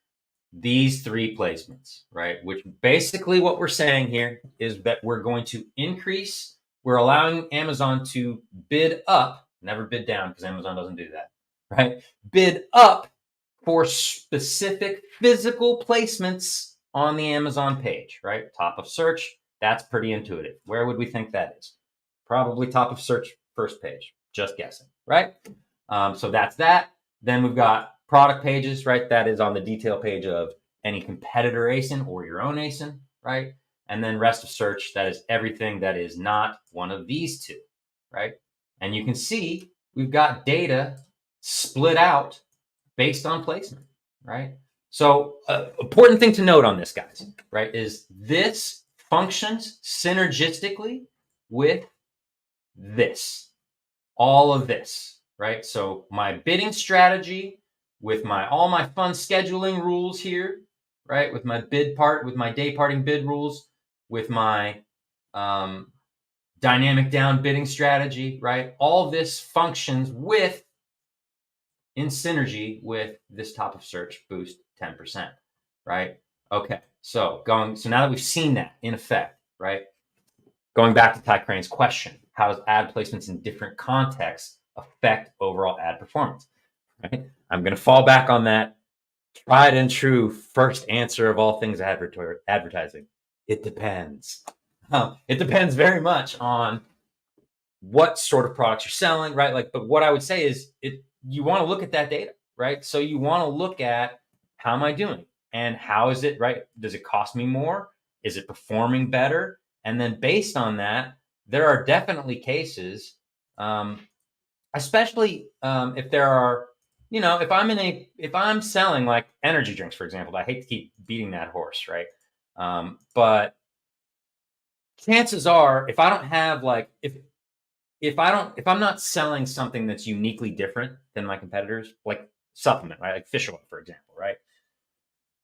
these three placements, right? Which basically what we're saying here is that we're going to increase, we're allowing Amazon to bid up, never bid down because Amazon doesn't do that, right? Bid up for specific physical placements on the Amazon page, right? Top of search, that's pretty intuitive. Where would we think that is? Probably top of search, first page, just guessing, right? So that's that. Then we've got product pages, right? That is on the detail page of any competitor ASIN or your own ASIN, right? And then rest of search, that is everything that is not one of these two, right? And you can see we've got data split out based on placement, right? So important thing to note on this, guys, right, is this functions synergistically with this, all of this, right? So my bidding strategy with all my fun scheduling rules here, right? With my with my day parting bid rules, with my dynamic down bidding strategy, right? All of this functions in synergy with this top of search boost 10%, right? Okay, so now that we've seen that in effect, right? Going back to Ty Crane's question, how does ad placements in different contexts affect overall ad performance? Right? I'm going to fall back on that tried and true first answer of all things advertising. It depends. It depends very much on what sort of products you're selling, right? Like, but what I would say is you want to look at that data, right? So you want to look at how am I doing and how is it, right? Does it cost me more? Is it performing better? And then based on that, there are definitely cases, especially if there are, if I'm selling like energy drinks, for example. I hate to keep beating that horse, right? But chances are, if I don't have like if I'm not selling something that's uniquely different than my competitors, like supplement, right? Like fish oil, for example, right?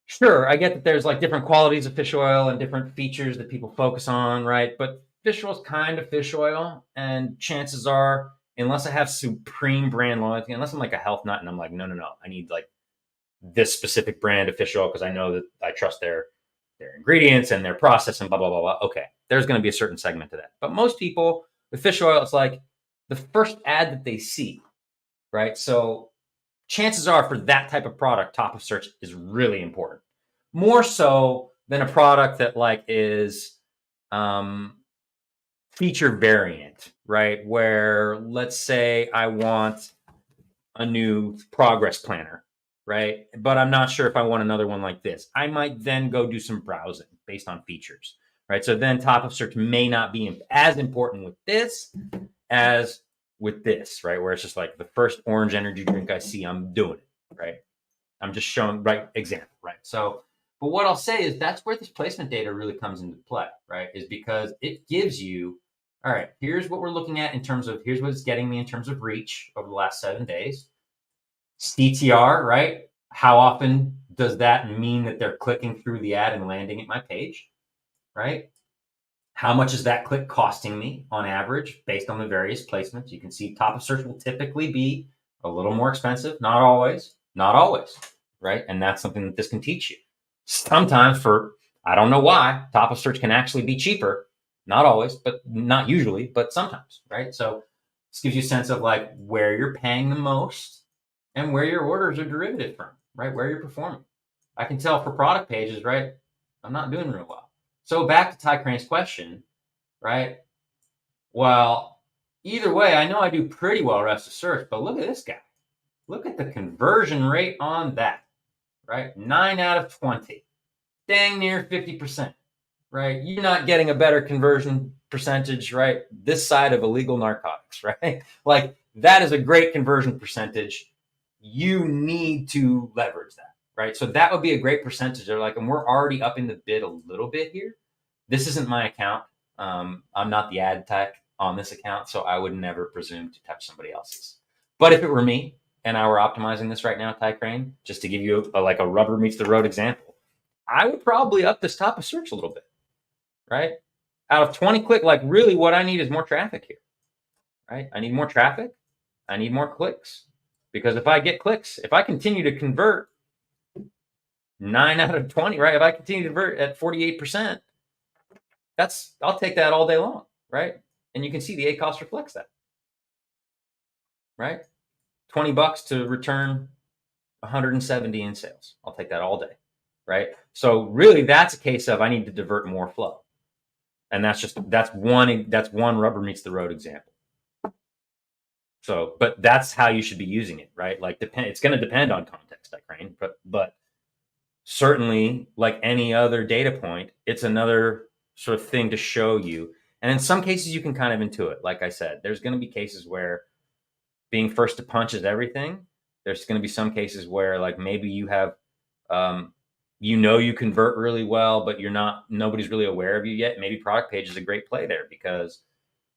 Sure, I get that there's like different qualities of fish oil and different features that people focus on, right? But fish oil is kind of fish oil, and chances are, unless I have supreme brand loyalty, unless I'm like a health nut and I'm like, no, I need like this specific brand of fish oil because I know that I trust their ingredients and their process and blah blah blah blah. Okay, there's going to be a certain segment to that. But most people with fish oil, it's like the first ad that they see, right? So chances are for that type of product, top of search is really important, more so than a product that like is feature variant, right? Where let's say I want a new progress planner, right? But I'm not sure if I want another one like this. I might then go do some browsing based on features, right? So then top of search may not be as important with this as with this, right? Where it's just like the first orange energy drink I see, I'm doing it, right? I'm just showing right example, right? So, but what I'll say is that's where this placement data really comes into play, right? Is because it gives you, all right, here's what we're looking at in terms of, here's what it's getting me in terms of reach over the last 7 days. CTR, right? How often does that mean that they're clicking through the ad and landing at my page, right? How much is that click costing me on average based on the various placements? You can see top of search will typically be a little more expensive. Not always, right? And that's something that this can teach you. Sometimes I don't know why, top of search can actually be cheaper. Not always, but not usually, but sometimes, right? So this gives you a sense of like where you're paying the most and where your orders are derivative from, right? Where you're performing. I can tell for product pages, right? I'm not doing real well. So back to Ty Crane's question, right? Well, either way, I know I do pretty well rest of search, but look at this guy. Look at the conversion rate on that, right? 9 out of 20, dang near 50%, right? You're not getting a better conversion percentage, right? This side of illegal narcotics, right? Like that is a great conversion percentage. You need to leverage that, right? So that would be a great percentage. They're like, and we're already up in the bid a little bit here. This isn't my account. I'm not the ad tech on this account, so I would never presume to touch somebody else's. But if it were me and I were optimizing this right now, Ty Crane, just to give you like a rubber meets the road example, I would probably up this top of search a little bit, right? Out of 20 click, like really what I need is more traffic here, right? I need more traffic. I need more clicks. Because if I get clicks, if I continue to convert 9 out of 20, right? If I continue to convert at 48%, I'll take that all day long, right? And you can see the ACOS reflects that, right? $20 to return 170 in sales. I'll take that all day, right? So really that's a case of I need to divert more flow. And that's one rubber meets the road example. So, but that's how you should be using it, right? Like it's going to depend on context, Ty Crane, but certainly like any other data point, it's another sort of thing to show you. And in some cases you can kind of intuit. Like I said, there's going to be cases where being first to punch is everything. There's going to be some cases where like maybe you have, you convert really well, but nobody's really aware of you yet. Maybe product page is a great play there because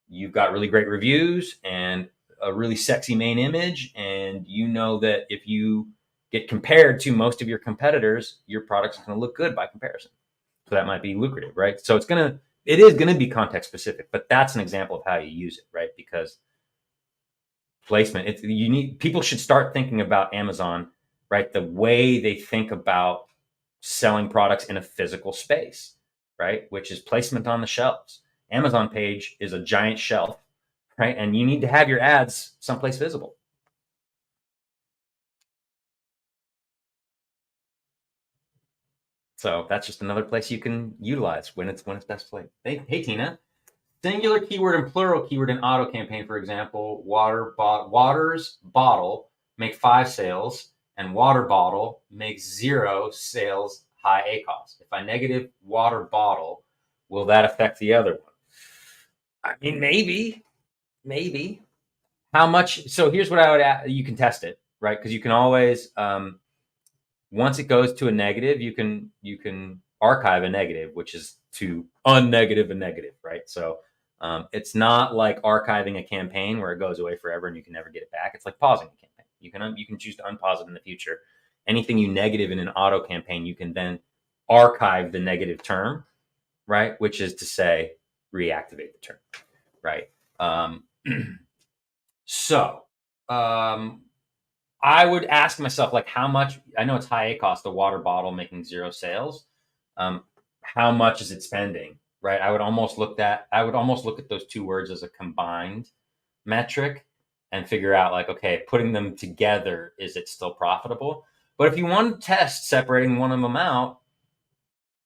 you've got really great reviews and a really sexy main image. And you know that if you get compared to most of your competitors, your product's going to look good by comparison. So that might be lucrative, right? So it is going to be context specific, but that's an example of how you use it, right? Because placement, people should start thinking about Amazon, right? The way they think about selling products in a physical space. right? Which is placement on the shelves. Amazon page is a giant shelf, right? And you need to have your ads someplace visible. So that's just another place you can utilize when it's best played. Hey Tina, singular keyword and plural keyword in auto campaign, for example, waters bottle make 5 sales, and water bottle makes 0 sales, high ACOS. If I negative water bottle, will that affect the other one? I mean, maybe. How much? So here's what I would add. You can test it, right? Because you can always, once it goes to a negative, you can archive a negative, which is to unnegative a negative, right? So it's not like archiving a campaign where it goes away forever and you can never get it back. It's like pausing a campaign. You can choose to unpause it in the future. Anything you negative in an auto campaign, you can then archive the negative term, right? Which is to say, reactivate the term, right? So I would ask myself, like, how much? I know it's high ACOS, the water bottle making 0 sales. How much is it spending? Right. I would almost look at those two words as a combined metric and figure out, like, okay, putting them together, is it still profitable? But if you want to test separating one of them out,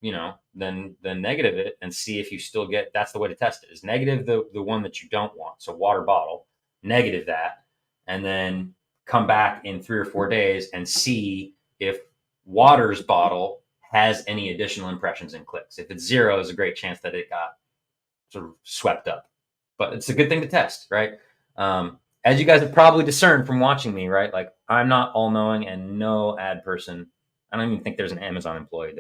then negative it and see if you still get. That's the way to test it. Is negative the one that you don't want. So water bottle, negative that, and then come back in 3 or 4 days and see if water's bottle has any additional impressions and clicks. If it's 0, there's a great chance that it got sort of swept up. But it's a good thing to test, right? As you guys have probably discerned from watching me, right? Like, I'm not all-knowing, and no ad person. I don't even think there's an Amazon employee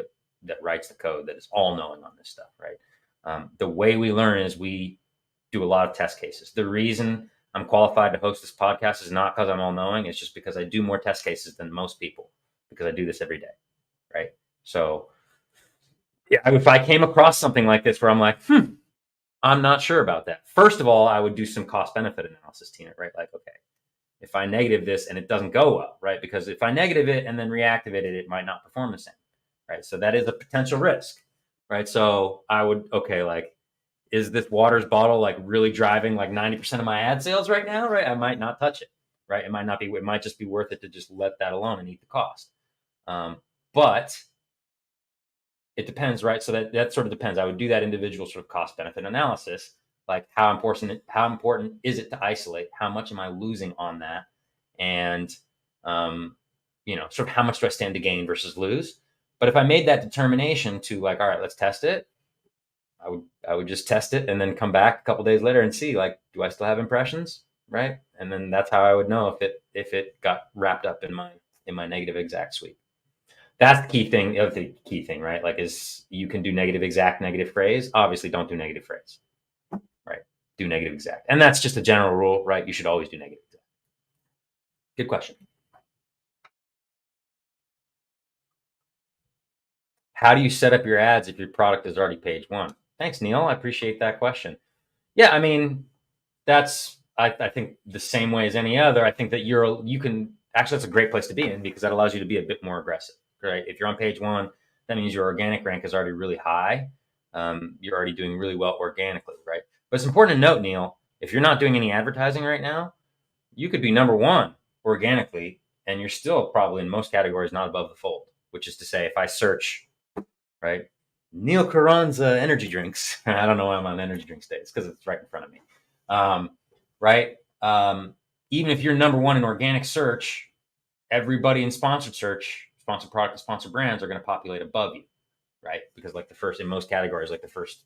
that writes the code that is all-knowing on this stuff, right? The way we learn is we do a lot of test cases. The reason I'm qualified to host this podcast is not because I'm all-knowing. It's just because I do more test cases than most people, because I do this every day, right? So, yeah, if I came across something like this where I'm like, I'm not sure about that. First of all, I would do some cost-benefit analysis, Tina, right? Like, okay, if I negative this and it doesn't go well, right? Because if I negative it and then reactivate it, it might not perform the same, right? So that is a potential risk, right? So I would, okay, like, is this water's bottle like really driving like 90% of my ad sales right now, right? I might not touch it, right? It might just be worth it to just let that alone and eat the cost. But it depends, right? So that sort of depends. I would do that individual sort of cost benefit analysis, like how important is it to isolate? How much am I losing on that? And sort of how much do I stand to gain versus lose? But if I made that determination to, like, all right, let's test it, I would just test it and then come back a couple days later and see, like, do I still have impressions, right? And then that's how I would know if it got wrapped up in my negative exact suite. That's the key thing. The key thing, right? Like, is you can do negative exact, negative phrase. Obviously, don't do negative phrase, right? Do negative exact, and that's just a general rule, right? You should always do negative exact. Good question. How do you set up your ads if your product is already page 1? Thanks, Neil. I appreciate that question. Yeah, I mean, that's I think the same way as any other. I think that you can actually, that's a great place to be in, because that allows you to be a bit more aggressive, right? If you're on page 1, that means your organic rank is already really high. You're already doing really well organically, right? But it's important to note, Neil, if you're not doing any advertising right now, you could be number 1 organically, and you're still probably in most categories not above the fold. Which is to say, if I search, right, Neil Carranza energy drinks. I don't know why I'm on energy drink states, because it's right in front of me. Right? Even if you're number 1 in organic search, everybody in sponsored search, sponsored product and sponsored brands, are going to populate above you, right? Because, like, the first in most categories, like the first,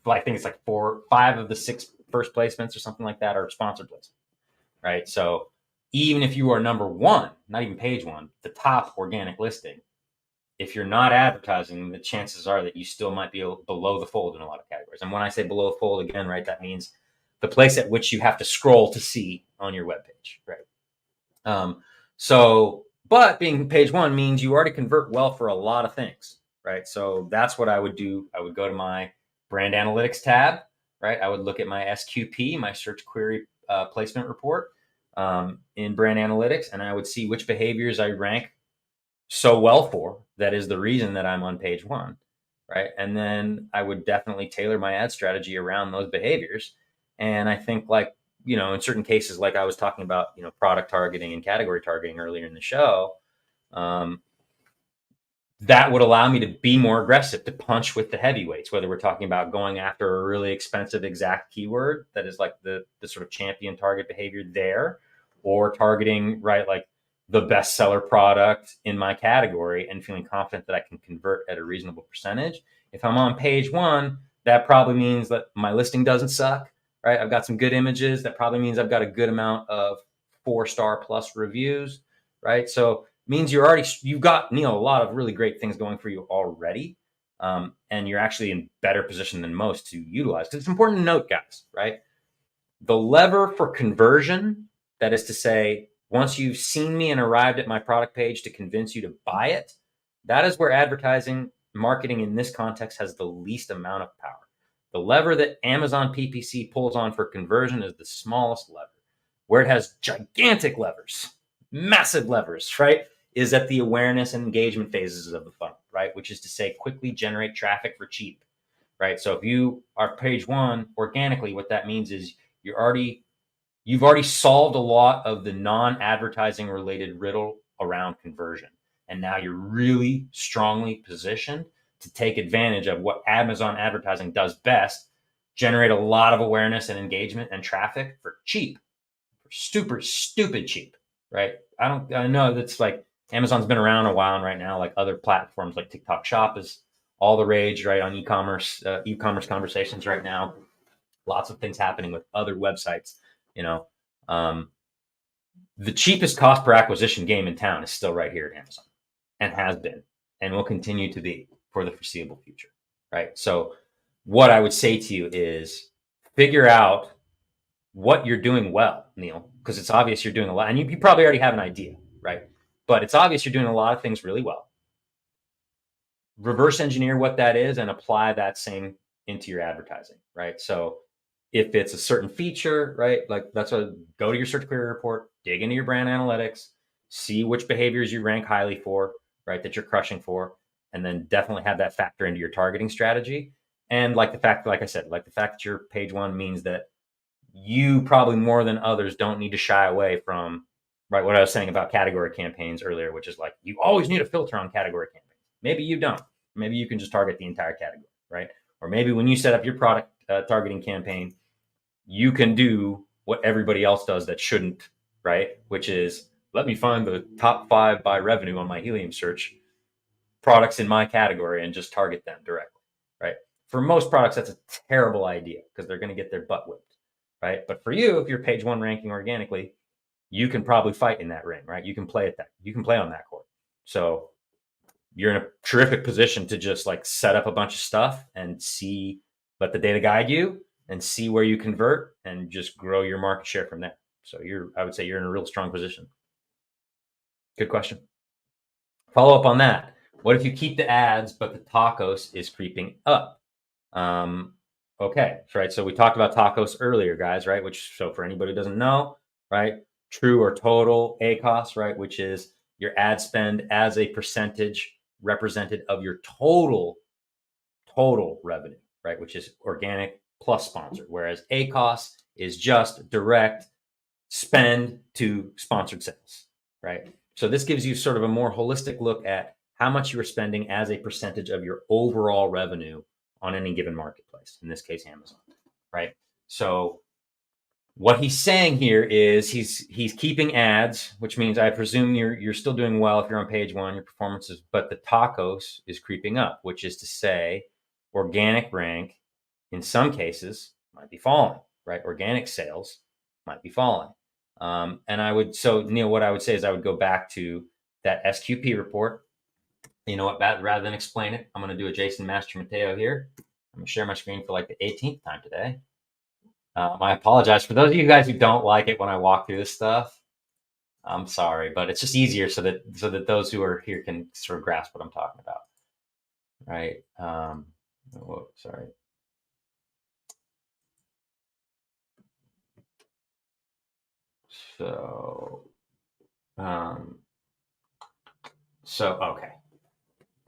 I think it's like 5 of the 6 first placements or something like that are sponsored placements, right? So even if you are number 1, not even page 1, the top organic listing, if you're not advertising, the chances are that you still might be below the fold in a lot of categories. And when I say below the fold, again, right, that means the place at which you have to scroll to see on your webpage, right? But being page 1 means you already convert well for a lot of things, right? So that's what I would do. I would go to my brand analytics tab, right? I would look at my SQP, my search query placement report in brand analytics, and I would see which behaviors I rank so well for. That is the reason that I'm on page 1. right? And then I would definitely tailor my ad strategy around those behaviors. And I think, like, in certain cases, like I was talking about, product targeting and category targeting earlier in the show, that would allow me to be more aggressive, to punch with the heavyweights, whether we're talking about going after a really expensive exact keyword that is like the sort of champion target behavior there, or targeting, right, like the bestseller product in my category and feeling confident that I can convert at a reasonable percentage. If I'm on page one, that probably means that my listing doesn't suck, right? I've got some good images. That probably means I've got a good amount of 4-star plus reviews, right? So means you've got, Neil, a lot of really great things going for you already. And you're actually in better position than most to utilize. Because it's important to note, guys, right? The lever for conversion, that is to say, once you've seen me and arrived at my product page to convince you to buy it, that is where advertising marketing in this context has the least amount of power. The lever that Amazon PPC pulls on for conversion is the smallest lever. Where it has gigantic levers, massive levers, right, is at the awareness and engagement phases of the funnel, right? Which is to say, quickly generate traffic for cheap, right? So if you are page one organically, what that means is you've already solved a lot of the non-advertising related riddle around conversion. And now you're really strongly positioned to take advantage of what Amazon advertising does best: generate a lot of awareness and engagement and traffic for cheap, for stupid cheap, right? I know that's like Amazon's been around a while, and right now, like other platforms like TikTok Shop is all the rage, right, on e-commerce conversations right now. Lots of things happening with other websites. The cheapest cost per acquisition game in town is still right here at Amazon, and has been, and will continue to be for the foreseeable future, right? So what I would say to you is figure out what you're doing well, Neil, because it's obvious you're doing a lot, and you probably already have an idea, right? But it's obvious you're doing a lot of things really well. Reverse engineer what that is and apply that same into your advertising, right? So if it's a certain feature, right, like that's go to your search query report, dig into your brand analytics, see which behaviors you rank highly for, right, that you're crushing for, and then definitely have that factor into your targeting strategy. And like I said, like the fact that you're page one means that you probably more than others don't need to shy away from, right, what I was saying about category campaigns earlier, which is like you always need a filter on category campaigns. Maybe you don't. Maybe you can just target the entire category, right? Or maybe when you set up your product targeting campaign, you can do what everybody else does that shouldn't, right? Which is, let me find the top 5 by revenue on my Helium search products in my category and just target them directly, right? For most products, that's a terrible idea because they're going to get their butt whipped, right? But for you, if you're page one ranking organically, you can probably fight in that ring, right? You can play at that. You can play on that court. So you're in a terrific position to just like set up a bunch of stuff and let the data guide you and see where you convert and just grow your market share from there. So I would say you're in a real strong position. Good question. Follow up on that. What if you keep the ads, but the TACOS is creeping up? Okay, right. So we talked about TACOS earlier, guys, right? So for anybody who doesn't know, right, true or total ACOS, right, which is your ad spend as a percentage represented of your total revenue, right, which is organic plus sponsored, whereas ACOS is just direct spend to sponsored sales, right? So this gives you sort of a more holistic look at how much you are spending as a percentage of your overall revenue on any given marketplace, in this case, Amazon, right? So what he's saying here is he's keeping ads, which means I presume you're still doing well if you're on page one, your performances, but the TACOS is creeping up, which is to say organic rank in some cases might be falling, right? Organic sales might be falling. Neil, what I would say is I would go back to that SQP report. You know what, rather than explain it, I'm going to do a Jason Master Mateo here. I'm going to share my screen for like the 18th time today. I apologize for those of you guys who don't like it when I walk through this stuff. I'm sorry, but it's just easier so that those who are here can sort of grasp what I'm talking about, right? Sorry. So okay.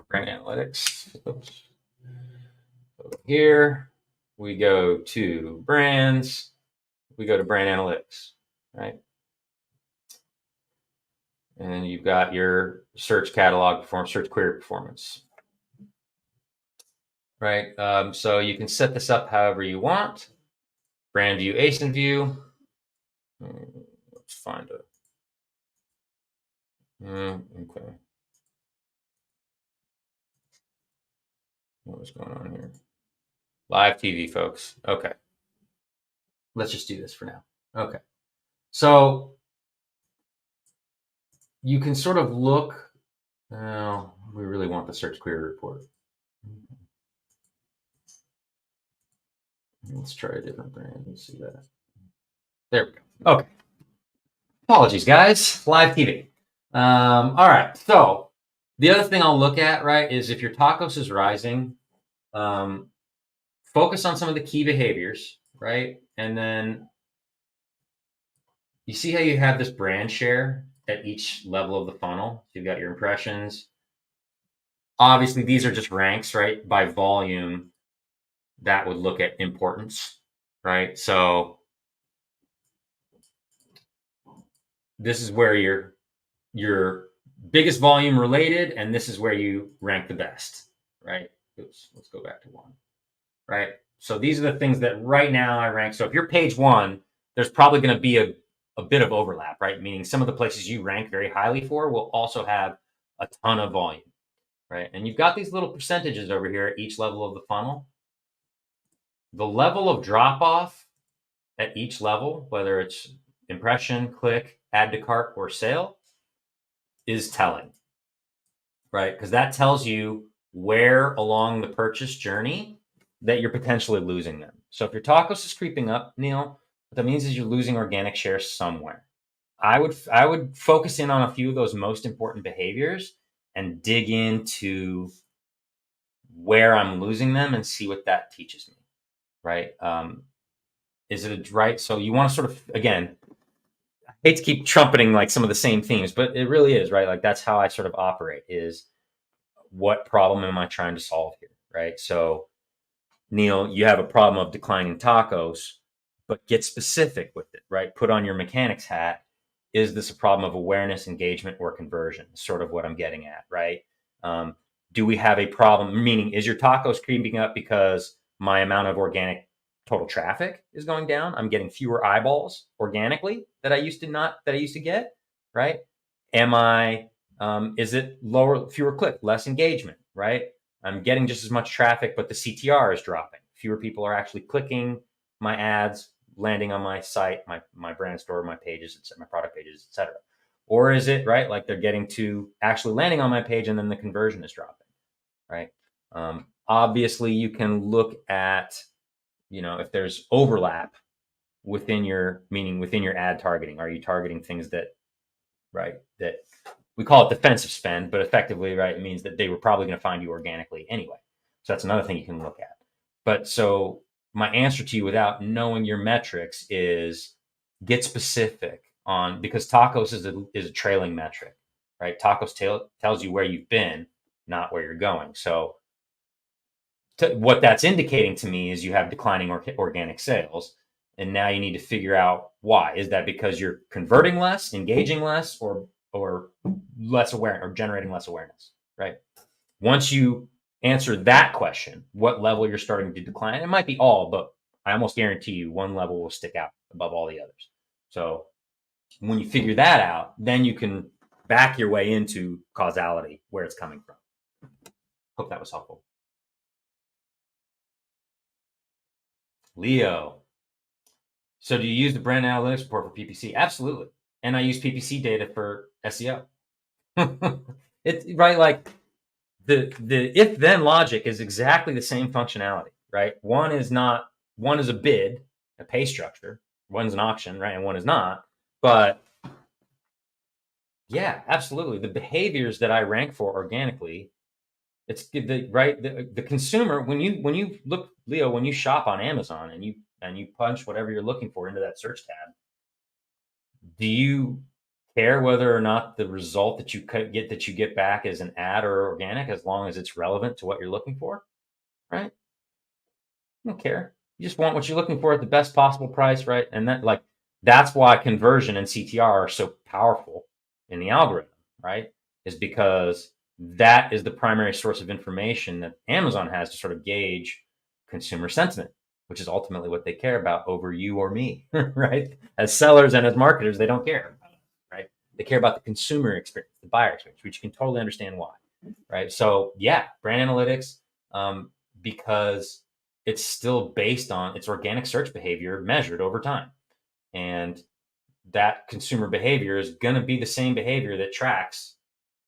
Brand analytics. Oops. So here we go to brands, we go to brand analytics, right? And then you've got your search catalog performance, search query performance, right? So you can set this up however you want. Brand view, ASIN view. Let's find it. Okay. What was going on here? Live TV, folks. Okay. Let's just do this for now. Okay. So you can sort of look. Oh, we really want the search query report. Let's try a different brand. Let's see that. There we go. Okay. Apologies, guys. Live TV. All right. So the other thing I'll look at, right, is if your tacos is rising, focus on some of the key behaviors, right? And then you see how you have this brand share at each level of the funnel. So you've got your impressions. Obviously, these are just ranks, right? By volume, that would look at importance, right? So this is where your biggest volume related, and this is where you rank the best, right? Oops, let's go back to one, right? So these are the things that right now I rank. So if you're page one, there's probably going to be a bit of overlap, right? Meaning some of the places you rank very highly for will also have a ton of volume, right? And you've got these little percentages over here at each level of the funnel. The level of drop off at each level, whether it's impression, click, add to cart, or sale, is telling, right? Because that tells you where along the purchase journey that you're potentially losing them. So if your tacos is creeping up, Neil, what that means is you're losing organic share somewhere. I would focus in on a few of those most important behaviors and dig into where I'm losing them and see what that teaches me, right? Is it right? So you want to sort of, again, I hate to keep trumpeting like some of the same themes, but it really is, right? Like that's how I sort of operate is what problem am I trying to solve here, right? So Neil, you have a problem of declining tacos, but get specific with it, right? Put on your mechanics hat. Is this a problem of awareness, engagement, or conversion? Sort of what I'm getting at, right? Do we have a problem? Meaning, is your tacos creeping up because my amount of organic total traffic is going down? I'm getting fewer eyeballs organically that I used to get, right? Am I? Is it lower, fewer click, less engagement, right? I'm getting just as much traffic, but the CTR is dropping. Fewer people are actually clicking my ads, landing on my site, my brand store, my pages, my product pages, etc. Or is it right like they're getting to actually landing on my page and then the conversion is dropping, right? Obviously, you can look at if there's overlap within your ad targeting. Are you targeting things that we call it defensive spend, but effectively, right, it means that they were probably going to find you organically anyway. So that's another thing you can look at. But so my answer to you without knowing your metrics is get specific on, because tacos is a trailing metric, right? Tacos tells you where you've been, not where you're going. So what that's indicating to me is you have declining organic sales. And now you need to figure out why. Is that because you're converting less, engaging less, or less aware or generating less awareness, right? Once you answer that question, what level you're starting to decline, it might be all, but I almost guarantee you one level will stick out above all the others. So when you figure that out, then you can back your way into causality, where it's coming from. Hope that was helpful. Leo. So do you use the brand analytics report for PPC? Absolutely. And I use PPC data for SEO. It's right, like the if then logic is exactly the same functionality, right? One is a bid, a pay structure, one's an auction, right? And one is not. But yeah, absolutely. The behaviors that I rank for organically, it's the consumer, when you look, Leo, when you shop on Amazon and you punch whatever you're looking for into that search tab, do you care whether or not the result that you get back is an ad or organic, as long as it's relevant to what you're looking for, right? You don't care. You just want what you're looking for at the best possible price, right? And that's why conversion and CTR are so powerful in the algorithm, right? Is because that is the primary source of information that Amazon has to sort of gauge consumer sentiment, which is ultimately what they care about over you or me, right? As sellers and as marketers, they don't care, right? They care about the consumer experience, the buyer experience, which you can totally understand why, right? So yeah, brand analytics, because it's still based on its organic search behavior measured over time. And that consumer behavior is going to be the same behavior that tracks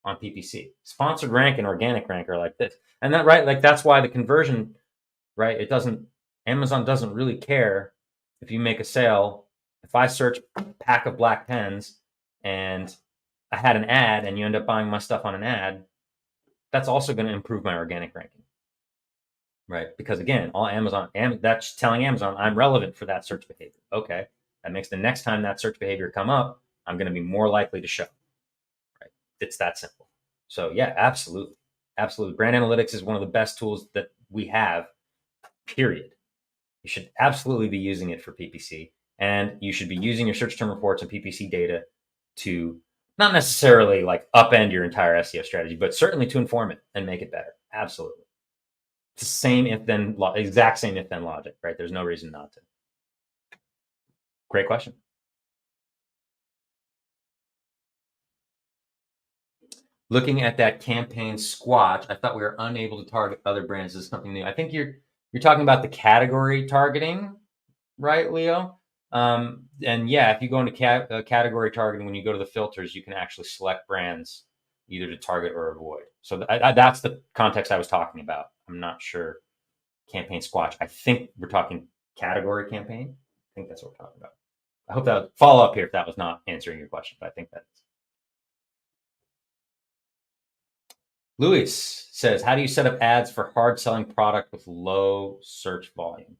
on PPC. Sponsored rank and organic rank are like this. And that, right, like that's why the conversion, right, Amazon doesn't really care if you make a sale. If I search pack of black pens and I had an ad and you end up buying my stuff on an ad, that's also going to improve my organic ranking. Right. Because again, that's telling Amazon I'm relevant for that search behavior. Okay. That makes the next time that search behavior come up, I'm going to be more likely to show. Right. It's that simple. So yeah, absolutely. Absolutely. Brand analytics is one of the best tools that we have, period. You should absolutely be using it for PPC. And you should be using your search term reports and PPC data to not necessarily like upend your entire SEO strategy, but certainly to inform it and make it better. Absolutely. It's the same exact same if then logic, right? There's no reason not to. Great question. Looking at that campaign Squatch, I thought we were unable to target other brands. This is something new. I think you're talking about the category targeting, right, Leo? And yeah, if you go into category targeting, when you go to the filters, you can actually select brands either to target or avoid. So that's the context I was talking about. I'm not sure. Campaign Squatch. I think we're talking category campaign. I think that's what we're talking about. I hope that follow up here if that was not answering your question, but I think that's. Luis says, how do you set up ads for hard selling product with low search volume?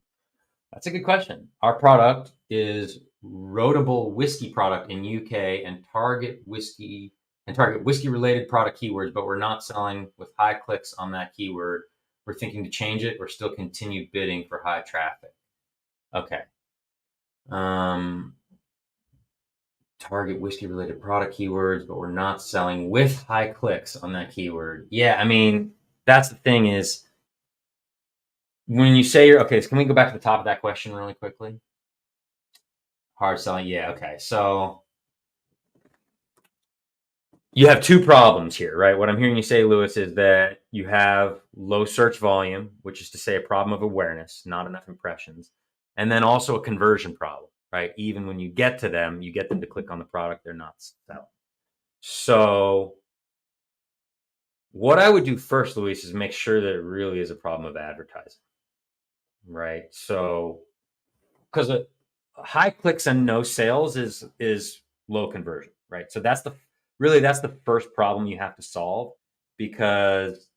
That's a good question. Our product is roadable whiskey product in UK and target whiskey related product keywords, but we're not selling with high clicks on that keyword. We're thinking to change it or still continue bidding for high traffic. Okay. Target whiskey related product keywords, but we're not selling with high clicks on that keyword. Yeah, I mean, that's the thing is when you say okay, so can we go back to the top of that question really quickly? Hard selling. Yeah, okay. So you have two problems here, right? What I'm hearing you say, Lewis, is that you have low search volume, which is to say a problem of awareness, not enough impressions, and then also a conversion problem, right? Even when you get to them, you get them to click on the product, they're not selling. So what I would do first, Luis, is make sure that it really is a problem of advertising, right? So, because high clicks and no sales is low conversion, right? So that's the first problem you have to solve, because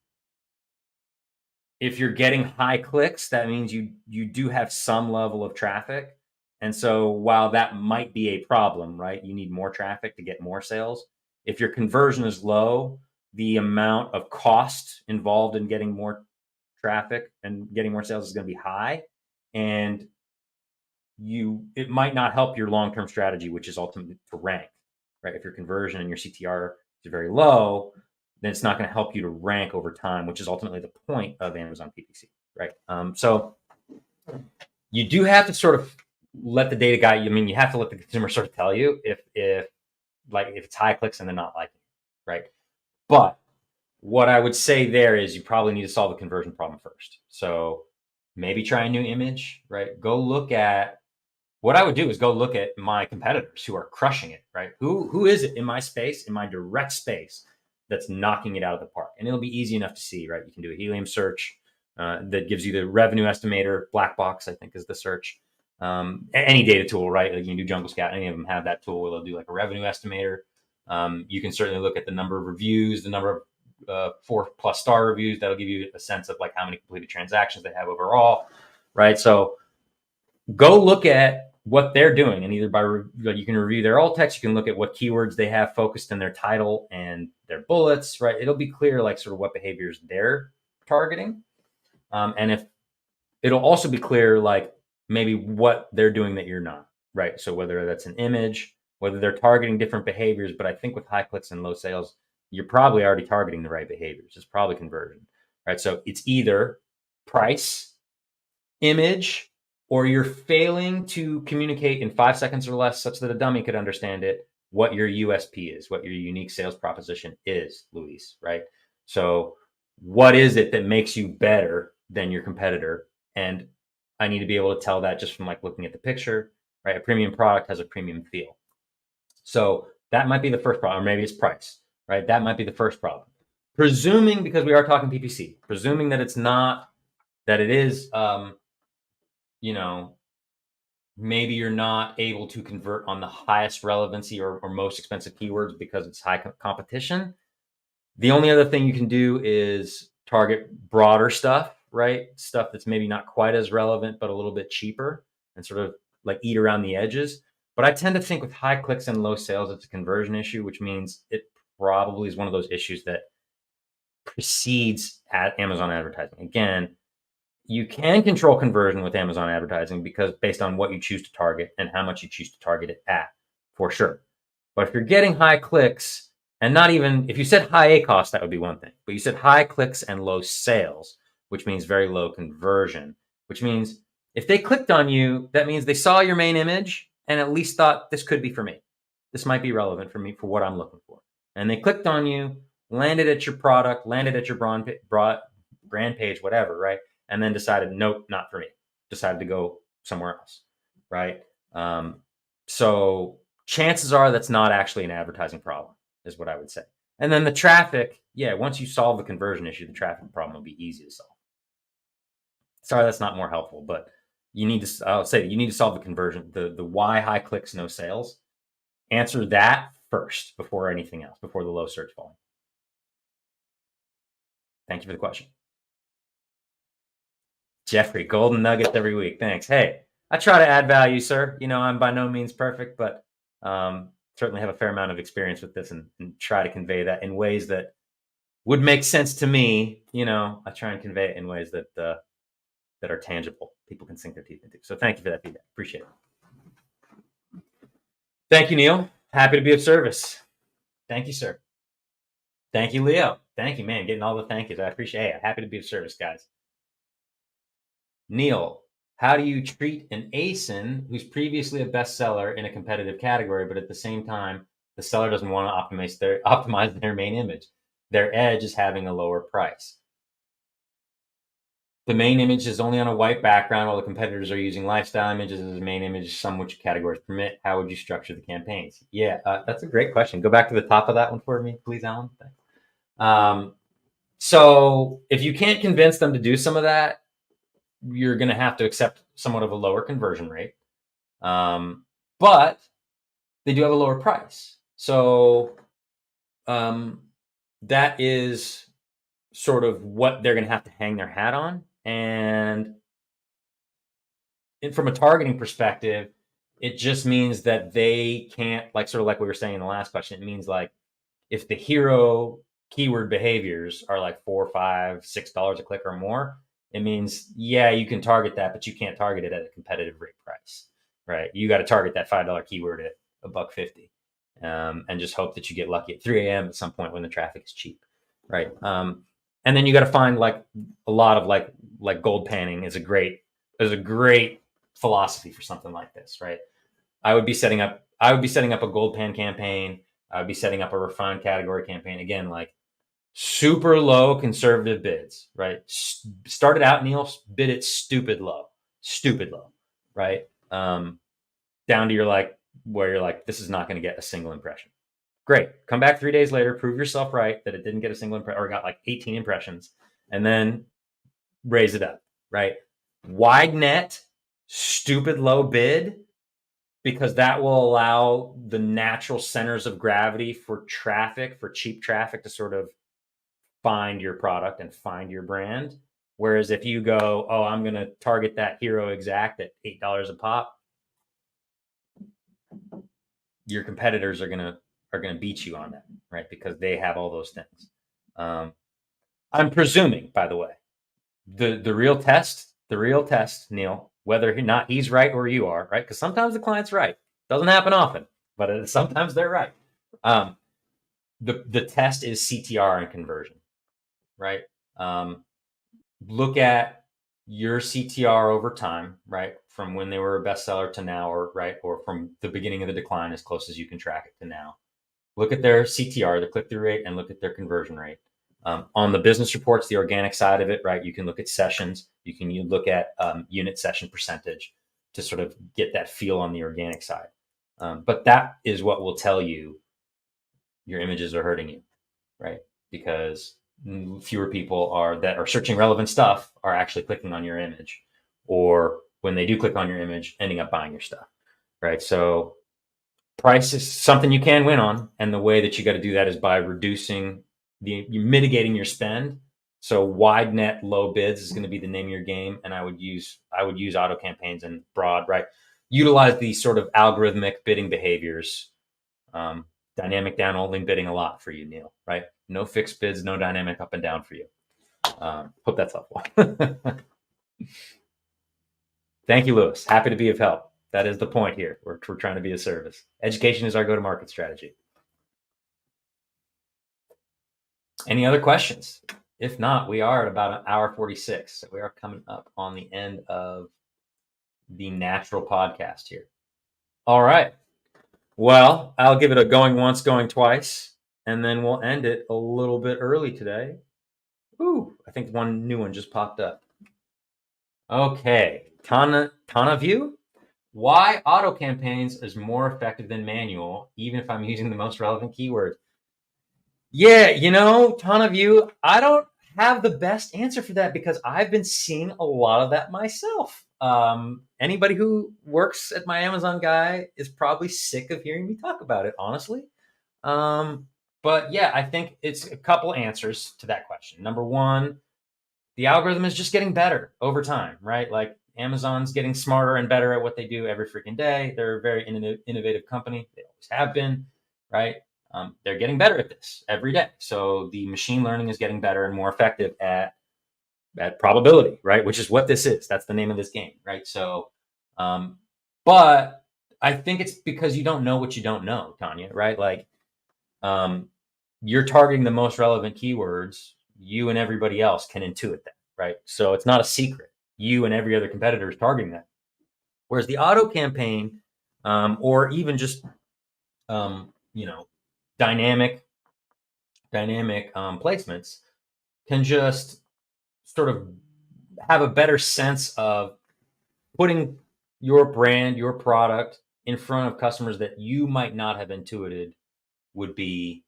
if you're getting high clicks, that means you do have some level of traffic, and so while that might be a problem, right? You need more traffic to get more sales. If your conversion is low, the amount of cost involved in getting more traffic and getting more sales is going to be high, and it might not help your long-term strategy, which is ultimately to rank, right? If your conversion and your CTR is very low, then it's not going to help you to rank over time, which is ultimately the point of Amazon PPC, right? So you do have to sort of let the data guide you. I mean, you have to let the consumer sort of tell you if it's high clicks and they're not liking it, right? But what I would say there is you probably need to solve the conversion problem first. So maybe try a new image, right? What I would do is go look at my competitors who are crushing it, right? Who is it in my space, in my direct space, that's knocking it out of the park? And it'll be easy enough to see, right? You can do a helium search that gives you the revenue estimator. Black box, I think, is the search. Any data tool, right? Like you can do Jungle Scout. Any of them have that tool where they'll do like a revenue estimator. You can certainly look at the number of reviews, the number of 4+ star reviews. That'll give you a sense of like how many completed transactions they have overall, right? So go look at what they're doing, and either you can review their alt text, you can look at what keywords they have focused in their title and their bullets, right? It'll be clear like sort of what behaviors they're targeting. And if it'll also be clear, like maybe what they're doing that you're not, right? So whether that's an image, whether they're targeting different behaviors, but I think with high clicks and low sales, you're probably already targeting the right behaviors. It's probably conversion, right? So it's either price, image, or you're failing to communicate in 5 seconds or less such that a dummy could understand it, what your USP is, what your unique sales proposition is, Luis, right? So what is it that makes you better than your competitor? And I need to be able to tell that just from like looking at the picture, right? A premium product has a premium feel. So that might be the first problem, or maybe it's price, right? That might be the first problem. Presuming, because we are talking PPC, presuming that it's not, that it is, you know, maybe you're not able to convert on the highest relevancy or most expensive keywords because it's high competition. The only other thing you can do is target broader stuff, right? Stuff that's maybe not quite as relevant, but a little bit cheaper and sort of like eat around the edges. But I tend to think with high clicks and low sales, it's a conversion issue, which means it probably is one of those issues that precedes at Amazon advertising. Again, you can control conversion with Amazon advertising because based on what you choose to target and how much you choose to target it at, for sure. But if you're getting high clicks, and not even, if you said high ACOS, that would be one thing. But you said high clicks and low sales, which means very low conversion, which means if they clicked on you, that means they saw your main image and at least thought, this could be for me. This might be relevant for me for what I'm looking for. And they clicked on you, landed at your product, landed at your brand page, whatever, right? And then decided, nope, not for me. Decided to go somewhere else, right? So chances are that's not actually an advertising problem, is what I would say. And then the traffic, yeah, once you solve the conversion issue, the traffic problem will be easy to solve. Sorry, that's not more helpful, but you need to, I'll say you need to solve the conversion, the why high clicks, no sales. Answer that first before anything else, before the low search volume. Thank you for the question. Jeffrey, golden nuggets every week. Thanks. Hey, I try to add value, sir. You know, I'm by no means perfect, but certainly have a fair amount of experience with this and try to convey that in ways that would make sense to me. You know, I try and convey it in ways that that are tangible. People can sink their teeth into. So thank you for that feedback. Appreciate it. Thank you, Neil. Happy to be of service. Thank you, sir. Thank you, Leo. Thank you, man. Getting all the thank yous. I appreciate it. Happy to be of service, guys. Neil, how do you treat an ASIN who's previously a bestseller in a competitive category, but at the same time, the seller doesn't want to optimize their main image? Their edge is having a lower price. The main image is only on a white background while the competitors are using lifestyle images as the main image, some which categories permit. How would you structure the campaigns? Yeah, that's a great question. Go back to the top of that one for me, please, Alan. Thanks. So if you can't convince them to do some of that, you're going to have to accept somewhat of a lower conversion rate. But they do have a lower price. So that is sort of what they're going to have to hang their hat on. And from a targeting perspective, it just means that they can't, like, sort of like we were saying in the last question, it means like if the hero keyword behaviors are like $4, $5, $6 a click or more, it means, yeah, you can target that, but you can't target it at a competitive rate price, right? You got to target that $5 keyword at $1.50, and just hope that you get lucky at 3 a.m. at some point when the traffic is cheap, right? And then you got to find like a lot of like gold panning is a great philosophy for something like this, right? I would be setting up a gold pan campaign. I would be setting up a refined category campaign. Again, like super low conservative bids, right? Started out, Neil, bid it stupid low, right? Down to where you're like, this is not going to get a single impression. Great. Come back 3 days later, prove yourself right that it didn't get a single impression or got like 18 impressions, and then raise it up, right? Wide net, stupid low bid, because that will allow the natural centers of gravity for cheap traffic to sort of find your product and find your brand. Whereas if you go, oh, I'm going to target that hero exact at $8 a pop, your competitors are going to beat you on that, right? Because they have all those things. I'm presuming, by the way, the real test the real test, Neil, whether or not he's right or you are, right? Because sometimes the client's right. Doesn't happen often, but sometimes they're right. The test is CTR and conversion, right? Look at your CTR over time, right? From when they were a bestseller to now, or from the beginning of the decline as close as you can track it to now. Look at their CTR, the click-through rate, and look at their conversion rate. On the business reports, the organic side of it, right? You can look at sessions. You can look at unit session percentage to sort of get that feel on the organic side. But that is what will tell you your images are hurting you, right? Because fewer people that are searching relevant stuff are actually clicking on your image, or when they do click on your image, ending up buying your stuff, right? So price is something you can win on, and the way that you got to do that is by mitigating your spend. So wide net, low bids is going to be the name of your game, and I would use auto campaigns and broad, right? Utilize these sort of algorithmic bidding behaviors. Dynamic down only bidding a lot for you, Neil, right? No fixed bids, no dynamic up and down for you. Hope that's helpful. Thank you, Lewis. Happy to be of help. That is the point here. We're trying to be a service. Education is our go-to-market strategy. Any other questions? If not, we are at about 1:46. So we are coming up on the end of the natural podcast here. All right. Well, I'll give it a going once, going twice, and then we'll end it a little bit early today. Ooh, I think one new one just popped up. Okay, Tana View. Why auto campaigns is more effective than manual, even if I'm using the most relevant keyword? Yeah, Tana View, I don't have the best answer for that because I've been seeing a lot of that myself. Anybody who works at my Amazon guy is probably sick of hearing me talk about it, honestly. But yeah, I think it's a couple answers to that question. Number one, the algorithm is just getting better over time, right? Like Amazon's getting smarter and better at what they do every freaking day. They're a very innovative company. They always have been, right? They're getting better at this every day. So the machine learning is getting better and more effective at probability, right? Which is what this is. That's the name of this game, right? So, but I think it's because you don't know what you don't know, Tanya, right? Like, you're targeting the most relevant keywords. You and everybody else can intuit that, right? So it's not a secret. You and every other competitor is targeting that. Whereas the auto campaign, or even just, dynamic placements can just sort of have a better sense of putting your brand, your product in front of customers that you might not have intuited would be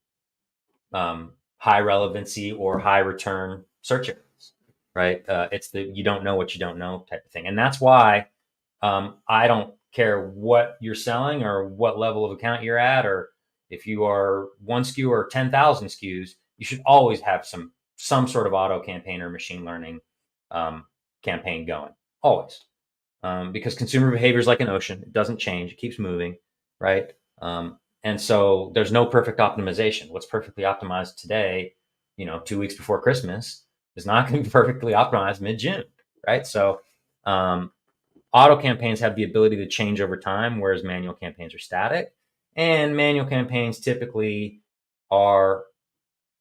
high relevancy or high return search areas, right? It's the you don't know what you don't know type of thing. And that's why I don't care what you're selling or what level of account you're at, or if you are one SKU or 10,000 SKUs, you should always have some sort of auto campaign or machine learning campaign going, always. Because consumer behavior is like an ocean. It doesn't change. It keeps moving, right? And so there's no perfect optimization. What's perfectly optimized today, 2 weeks before Christmas, is not going to be perfectly optimized mid-June, right? So auto campaigns have the ability to change over time, whereas manual campaigns are static. And manual campaigns typically are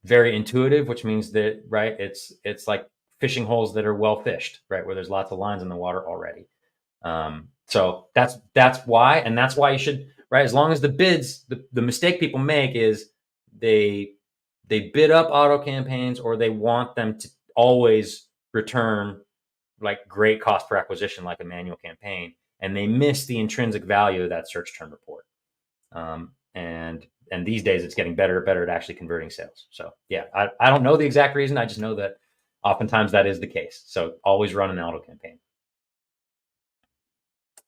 very intuitive, which means that, right, it's like fishing holes that are well fished, right, where there's lots of lines in the water already. So that's why, and that's why you should, right, as long as the bids, the mistake people make is they bid up auto campaigns, or they want them to always return like great cost per acquisition like a manual campaign, and they miss the intrinsic value of that search term report. And these days it's getting better at actually converting sales. So yeah, I don't know the exact reason. I just know that oftentimes that is the case. So always run an auto campaign.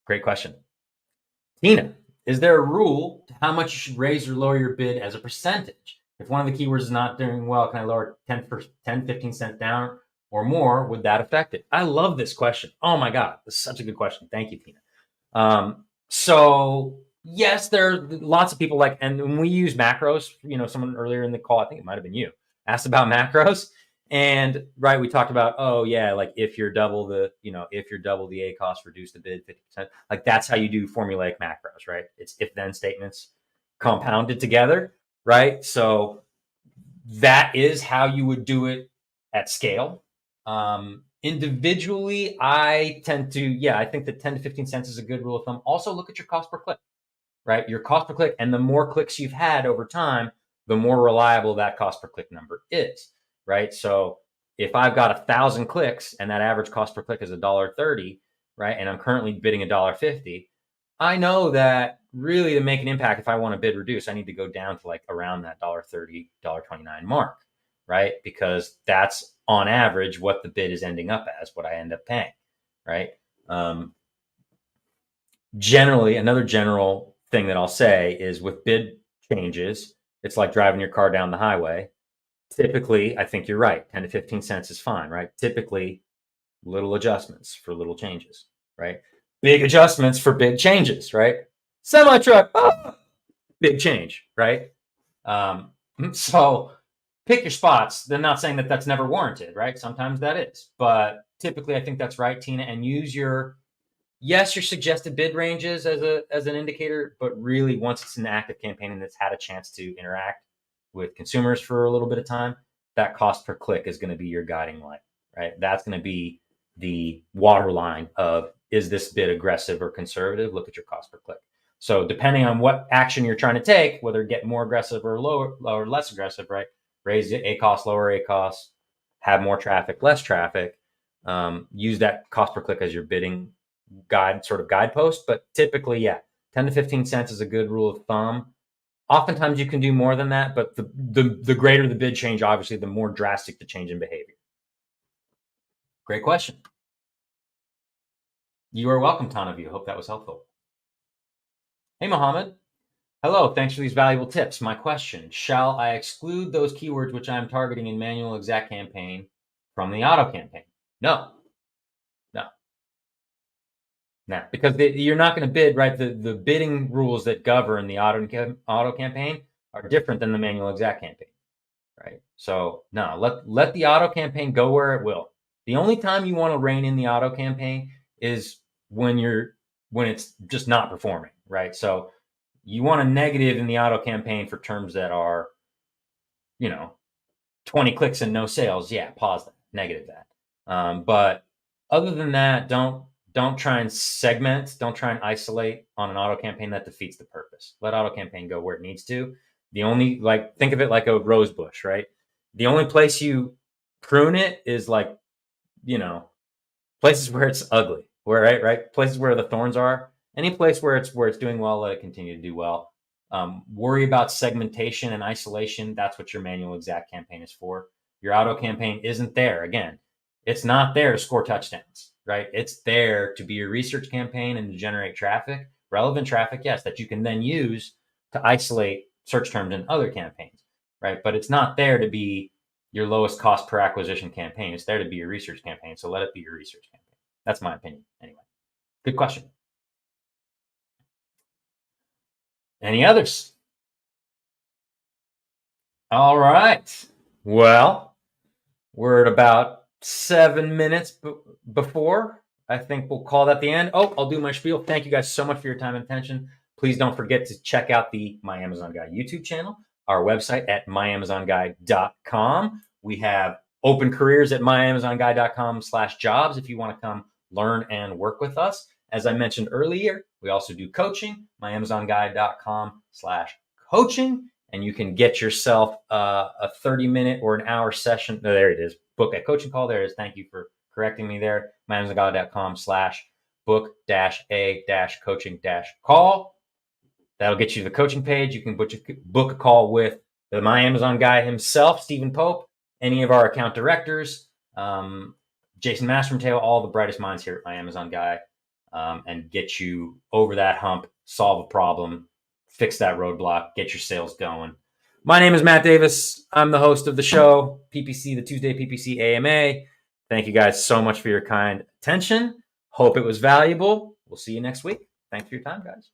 Great question. Tina, is there a rule to how much you should raise or lower your bid as a percentage? If one of the keywords is not doing well, can I lower 10, 15 cents down or more? Would that affect it? I love this question. Oh my God, this is such a good question. Thank you, Tina. So yes, there are lots of people and when we use macros, someone earlier in the call, I think it might've been you, asked about macros. And right, we talked about, oh yeah, like if you're double the, if you're double the ACOS, reduce the bid 50%. Like that's how you do formulaic macros, right? It's if then statements compounded together, right? So that is how you would do it at scale. Individually, I tend to, I think that 10 to 15 cents is a good rule of thumb. Also, look at your cost per click, right? Your cost per click, and the more clicks you've had over time, the more reliable that cost per click number is, right? So if I've got 1,000 clicks and that average cost per click is $1.30, right, and I'm currently bidding $1.50, I know that really to make an impact, if I want to bid reduce, I need to go down to like around that $1.30, $1.29 mark, right? Because that's on average what the bid is ending up as, what I end up paying, right? Generally, another general thing that I'll say is with bid changes, it's like driving your car down the highway. Typically, I think you're right. 10 to 15 cents is fine, right? Typically, little adjustments for little changes, right? Big adjustments for big changes, right? Semi truck, big change, right? So pick your spots. They're not saying that that's never warranted, right? Sometimes that is, but typically I think that's right, Tina. And use your suggested bid ranges as an indicator, but really once it's an active campaign and it's had a chance to interact with consumers for a little bit of time, that cost per click is going to be your guiding light, right? That's going to be the waterline of, is this bid aggressive or conservative? Look at your cost per click. So depending on what action you're trying to take, whether get more aggressive or lower or less aggressive, right? Raise the ACOS, lower ACOS, have more traffic, less traffic. Use that cost per click as your bidding guidepost. But typically, 10 to 15 cents is a good rule of thumb. Oftentimes you can do more than that, but the greater the bid change, obviously, the more drastic the change in behavior. Great question. You are welcome, ton of you. Hope that was helpful. Hey, Mohammed. Hello, thanks for these valuable tips. My question, shall I exclude those keywords which I'm targeting in manual exact campaign from the auto campaign? No, because you're not going to bid, right? The bidding rules that govern the auto campaign are different than the manual exact campaign, right? So no, let the auto campaign go where it will. The only time you want to rein in the auto campaign is when it's just not performing, right? So you want a negative in the auto campaign for terms that are, 20 clicks and no sales. Yeah, pause that, negative that. But other than that, don't try and segment, don't try and isolate on an auto campaign. That defeats the purpose. Let auto campaign go where it needs to. The only, think of it like a rose bush, right? The only place you prune it is places where it's ugly, right? Places where the thorns are. Any place where it's doing well, let it continue to do well. Worry about segmentation and isolation. That's what your manual exact campaign is for. Your auto campaign isn't there. Again, it's not there to score touchdowns, right? It's there to be your research campaign and to generate traffic, relevant traffic, yes, that you can then use to isolate search terms in other campaigns, right? But it's not there to be your lowest cost per acquisition campaign. It's there to be your research campaign. So let it be your research campaign. That's my opinion. Anyway, good question. Any others? All right. Well, we're at about 7 minutes before. I think we'll call that the end. Oh, I'll do my spiel. Thank you guys so much for your time and attention. Please don't forget to check out the My Amazon Guy YouTube channel, our website at myamazonguy.com. We have open careers at myamazonguy.com/jobs if you want to come learn and work with us. As I mentioned earlier, we also do coaching, myamazonguy.com/coaching, and you can get yourself a 30-minute or an hour session. No, there it is. Book a coaching call. There it is. Thank you for correcting me there. myamazonguy.com/book-a-coaching-call. That'll get you to the coaching page. You can book a call with the My Amazon Guy himself, Stephen Pope, any of our account directors, Jason Mastermateo, all the brightest minds here at My Amazon Guy, and get you over that hump, solve a problem, fix that roadblock, get your sales going. My name is Matt Davis. I'm the host of the show, PPC, the Tuesday PPC AMA. Thank you guys so much for your kind attention. Hope it was valuable. We'll see you next week. Thanks for your time, guys.